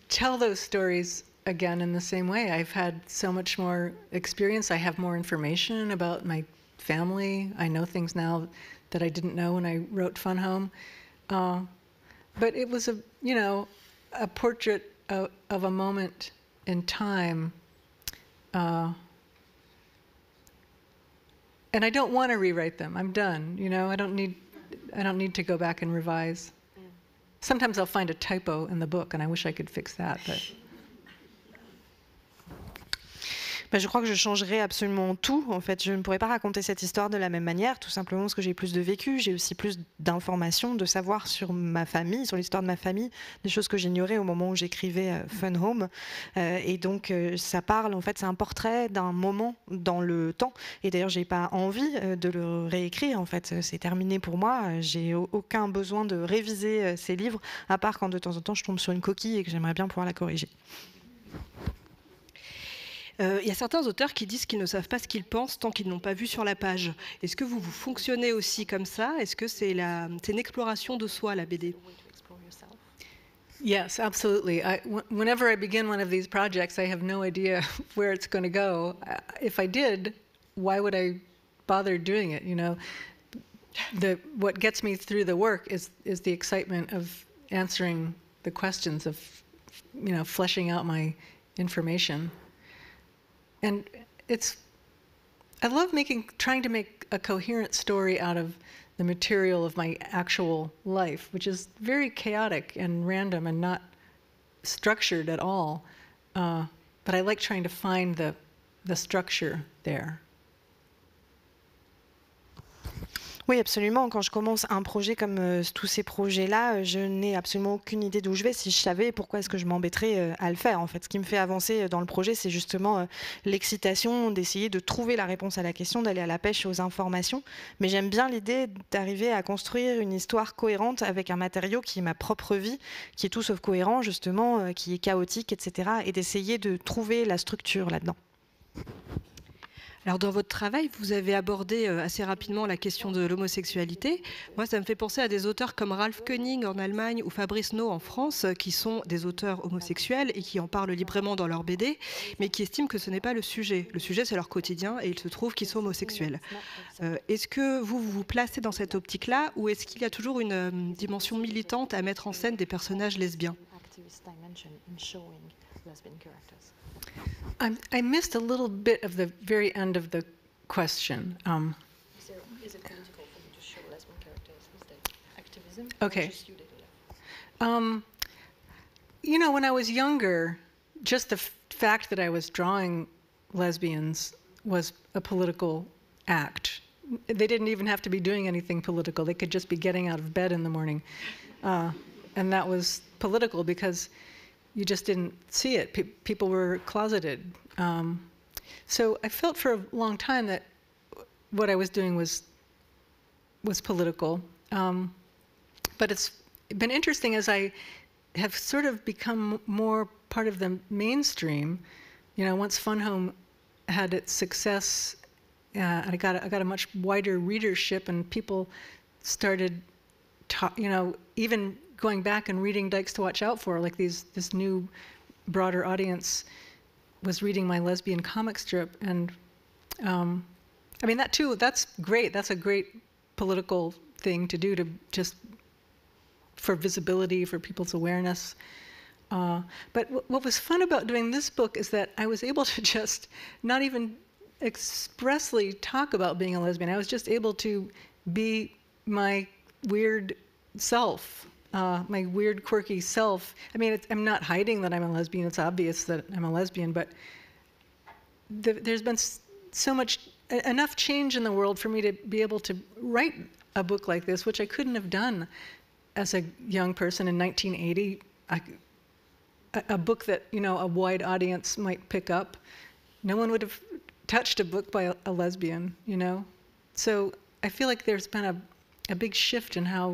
[SPEAKER 1] tell those stories again in the same way. I've had so much more experience. I have more information about my family. I know things now that I didn't know when I wrote Fun Home. But it was a portrait of a moment in time, and I don't want to rewrite them. I'm done. I don't need to go back and revise. Sometimes I'll find a typo in the book, and I wish I could fix that. But
[SPEAKER 2] Je crois que je changerais absolument tout. En fait, je ne pourrais pas raconter cette histoire de la même manière, tout simplement parce que j'ai plus de vécu, j'ai aussi plus d'informations, de savoir sur ma famille, sur l'histoire de ma famille, des choses que j'ignorais au moment où j'écrivais Fun Home. Et donc, ça parle, en fait, c'est un portrait d'un moment dans le temps. Et d'ailleurs, j'ai pas envie de le réécrire. En fait, c'est terminé pour moi. J'ai aucun besoin de réviser ces livres, à part quand de temps en temps je tombe sur une coquille et que j'aimerais bien pouvoir la corriger.
[SPEAKER 3] Il y a certains auteurs qui disent qu'ils ne savent pas ce qu'ils pensent tant qu'ils n'ont pas vu sur la page. Est-ce que vous fonctionnez aussi comme ça? Est-ce que c'est une exploration de soi, la BD?
[SPEAKER 1] Yes, absolutely. Whenever I begin one of these projects, I have no idea where it's going to go. If I did, why would I bother doing it? What gets me through the work is the excitement of answering the questions, of fleshing out my information. And I love trying to make a coherent story out of the material of my actual life, which is very chaotic and random and not structured at all. But I like trying to find the structure there.
[SPEAKER 2] Oui, absolument. Quand je commence un projet comme tous ces projets-là, je n'ai absolument aucune idée d'où je vais. Si je savais, pourquoi est-ce que je m'embêterais à le faire? En fait, ce qui me fait avancer dans le projet, c'est justement l'excitation d'essayer de trouver la réponse à la question, d'aller à la pêche aux informations. Mais j'aime bien l'idée d'arriver à construire une histoire cohérente avec un matériau qui est ma propre vie, qui est tout sauf cohérent, justement, qui est chaotique, etc. Et d'essayer de trouver la structure là-dedans.
[SPEAKER 3] Alors dans votre travail, vous avez abordé assez rapidement la question de l'homosexualité. Moi, ça me fait penser à des auteurs comme Ralph Koenig en Allemagne ou Fabrice No en France, qui sont des auteurs homosexuels et qui en parlent librement dans leurs BD, mais qui estiment que ce n'est pas le sujet. Le sujet, c'est leur quotidien et il se trouve qu'ils sont homosexuels. Est-ce que vous vous placez dans cette optique-là ou est-ce qu'il y a toujours une dimension militante à mettre en scène des personnages lesbiens?
[SPEAKER 1] I missed a little bit of the very end of the question.
[SPEAKER 2] Is it political for you to show lesbian characters? Is that activism?
[SPEAKER 1] Okay. You know, when I was younger, just the fact that I was drawing lesbians was a political act. They didn't even have to be doing anything political. They could just be getting out of bed in the morning. And that was political because you just didn't see it. People were closeted. So I felt for a long time that what I was doing was political. But it's been interesting as I have sort of become more part of the mainstream. You know, once Fun Home had its success, I got a much wider readership, and people started, you know, even going back and reading Dykes to Watch Out For, like this new, broader audience was reading my lesbian comic strip, and I mean that too. That's great. That's a great political thing to do, to just for visibility, for people's awareness. But what was fun about doing this book is that I was able to just not even expressly talk about being a lesbian. I was just able to be my weird self, my weird, quirky self. I mean, I'm not hiding that I'm a lesbian. It's obvious that I'm a lesbian, but there's been so much, enough change in the world for me to be able to write a book like this, which I couldn't have done as a young person in 1980. A book that, you know, a wide audience might pick up. No one would have touched a book by a lesbian, you know? So I feel like there's been a big shift in how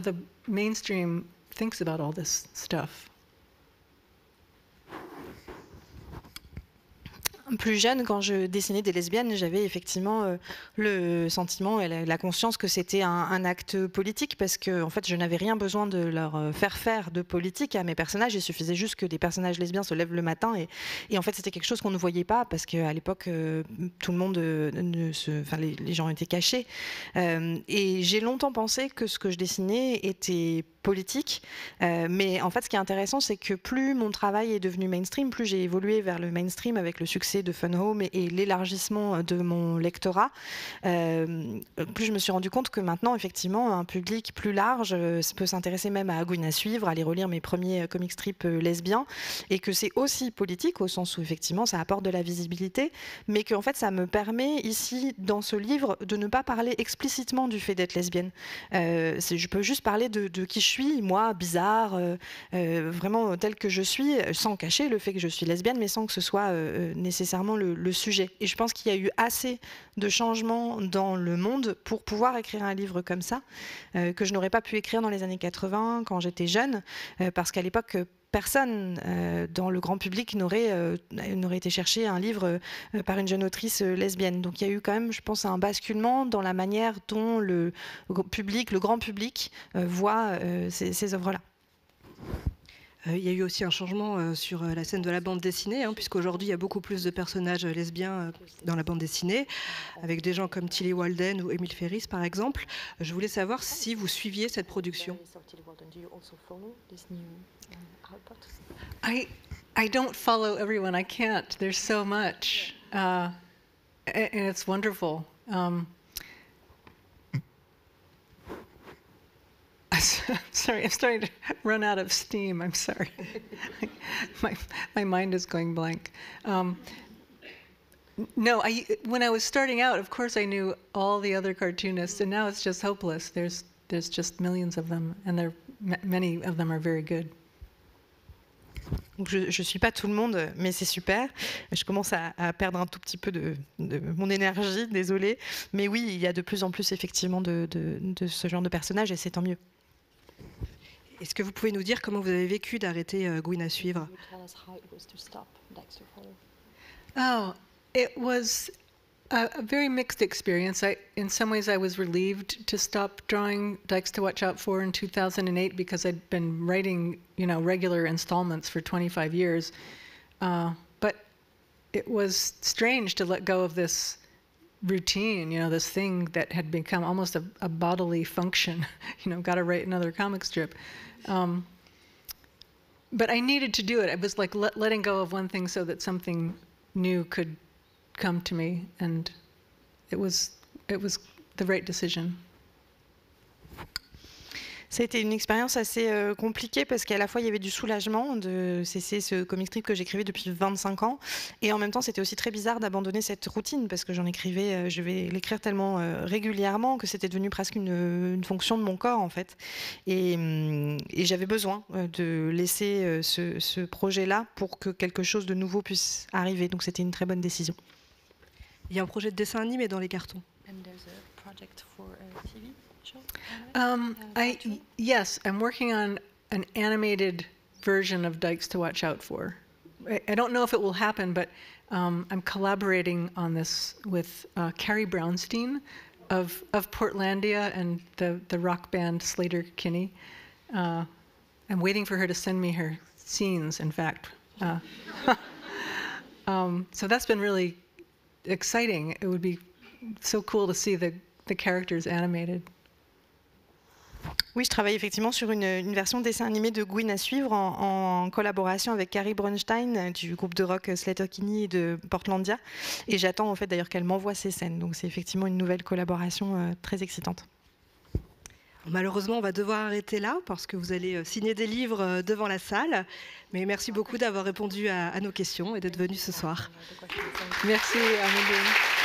[SPEAKER 1] the mainstream thinks about all this stuff.
[SPEAKER 2] Plus jeune, quand je dessinais des lesbiennes, j'avais effectivement le sentiment et la conscience que c'était un acte politique, parce que en fait, je n'avais rien besoin de leur faire de politique à mes personnages. Il suffisait juste que des personnages lesbiens se lèvent le matin, et en fait, c'était quelque chose qu'on ne voyait pas, parce qu'à l'époque, tout le monde, les gens étaient cachés. Et j'ai longtemps pensé que ce que je dessinais était politique, mais en fait, ce qui est intéressant, c'est que plus mon travail est devenu mainstream, plus j'ai évolué vers le mainstream avec le succès de Fun Home et l'élargissement de mon lectorat, plus je me suis rendu compte que maintenant, effectivement, un public plus large peut s'intéresser même à Gouine à suivre, à aller relire mes premiers comic strips lesbiens, et que c'est aussi politique au sens où effectivement ça apporte de la visibilité, mais qu'en fait ça me permet ici, dans ce livre, de ne pas parler explicitement du fait d'être lesbienne. Je peux juste parler de qui je suis, moi, bizarre, vraiment telle que je suis, sans cacher le fait que je suis lesbienne, mais sans que ce soit nécessairement le sujet. Et je pense qu'il y a eu assez de changements dans le monde pour pouvoir écrire un livre comme ça, que je n'aurais pas pu écrire dans les années 80 quand j'étais jeune, parce qu'à l'époque, personne dans le grand public n'aurait été chercher un livre par une jeune autrice lesbienne. Donc il y a eu quand même, je pense, un basculement dans la manière dont le grand public voit ces œuvres-là.
[SPEAKER 3] Il y a eu aussi un changement sur la scène de la bande dessinée, puisqu'aujourd'hui il y a beaucoup plus de personnages lesbiens dans la bande dessinée, avec des gens comme Tilly Walden ou Émile Ferris par exemple. Je voulais savoir si vous suiviez cette production.
[SPEAKER 1] I don't follow everyone. I can't. There's so much, and it's wonderful. Sorry, I'm starting to run out of steam. I'm sorry. my mind is going blank. No, when I was starting out, of course I knew all the other cartoonists, and now it's just hopeless. There's just millions of them, and many of them are very good.
[SPEAKER 2] Donc je ne suis pas tout le monde, mais c'est super. Je commence à perdre un tout petit peu de mon énergie, désolée. Mais oui, il y a de plus en plus effectivement de ce genre de personnages, et c'est tant mieux.
[SPEAKER 3] Est-ce que vous pouvez nous dire comment vous avez vécu d'arrêter Gouine à suivre ?
[SPEAKER 1] Oh, it was a very mixed experience. In some ways, I was relieved to stop drawing Dykes to Watch Out For in 2008 because I'd been writing, regular installments for 25 years. But it was strange to let go of this routine, this thing that had become almost a bodily function. Got to write another comic strip. But I needed to do it. It was like letting go of one thing so that something new could come to me, and it was the right decision.
[SPEAKER 2] Ça a été une expérience assez compliquée parce qu'à la fois il y avait du soulagement de cesser ce comic strip que j'écrivais depuis 25 ans et en même temps c'était aussi très bizarre d'abandonner cette routine parce que j'en écrivais, je vais l'écrire tellement régulièrement que c'était devenu presque une fonction de mon corps en fait. Et j'avais besoin de laisser ce projet-là pour que quelque chose de nouveau puisse arriver. Donc c'était une très bonne décision.
[SPEAKER 3] Il y a un projet de dessin animé dans les cartons.
[SPEAKER 1] Yes, I'm working on an animated version of Dykes to Watch Out For. I don't know if it will happen, but I'm collaborating on this with Carrie Brownstein of Portlandia and the rock band Slater-Kinney. I'm waiting for her to send me her scenes, in fact. So that's been really exciting. It would be so cool to see the characters animated.
[SPEAKER 2] Oui, je travaille effectivement sur une version dessin animé de Gwyn à suivre en collaboration avec Carrie Brownstein du groupe de rock Slater-Kinney et de Portlandia. Et j'attends en fait d'ailleurs qu'elle m'envoie ces scènes. Donc c'est effectivement une nouvelle collaboration très excitante.
[SPEAKER 3] Malheureusement, on va devoir arrêter là parce que vous allez signer des livres devant la salle. Mais merci beaucoup d'avoir répondu à nos questions et d'être venu ce soir.
[SPEAKER 1] Merci, Amandine.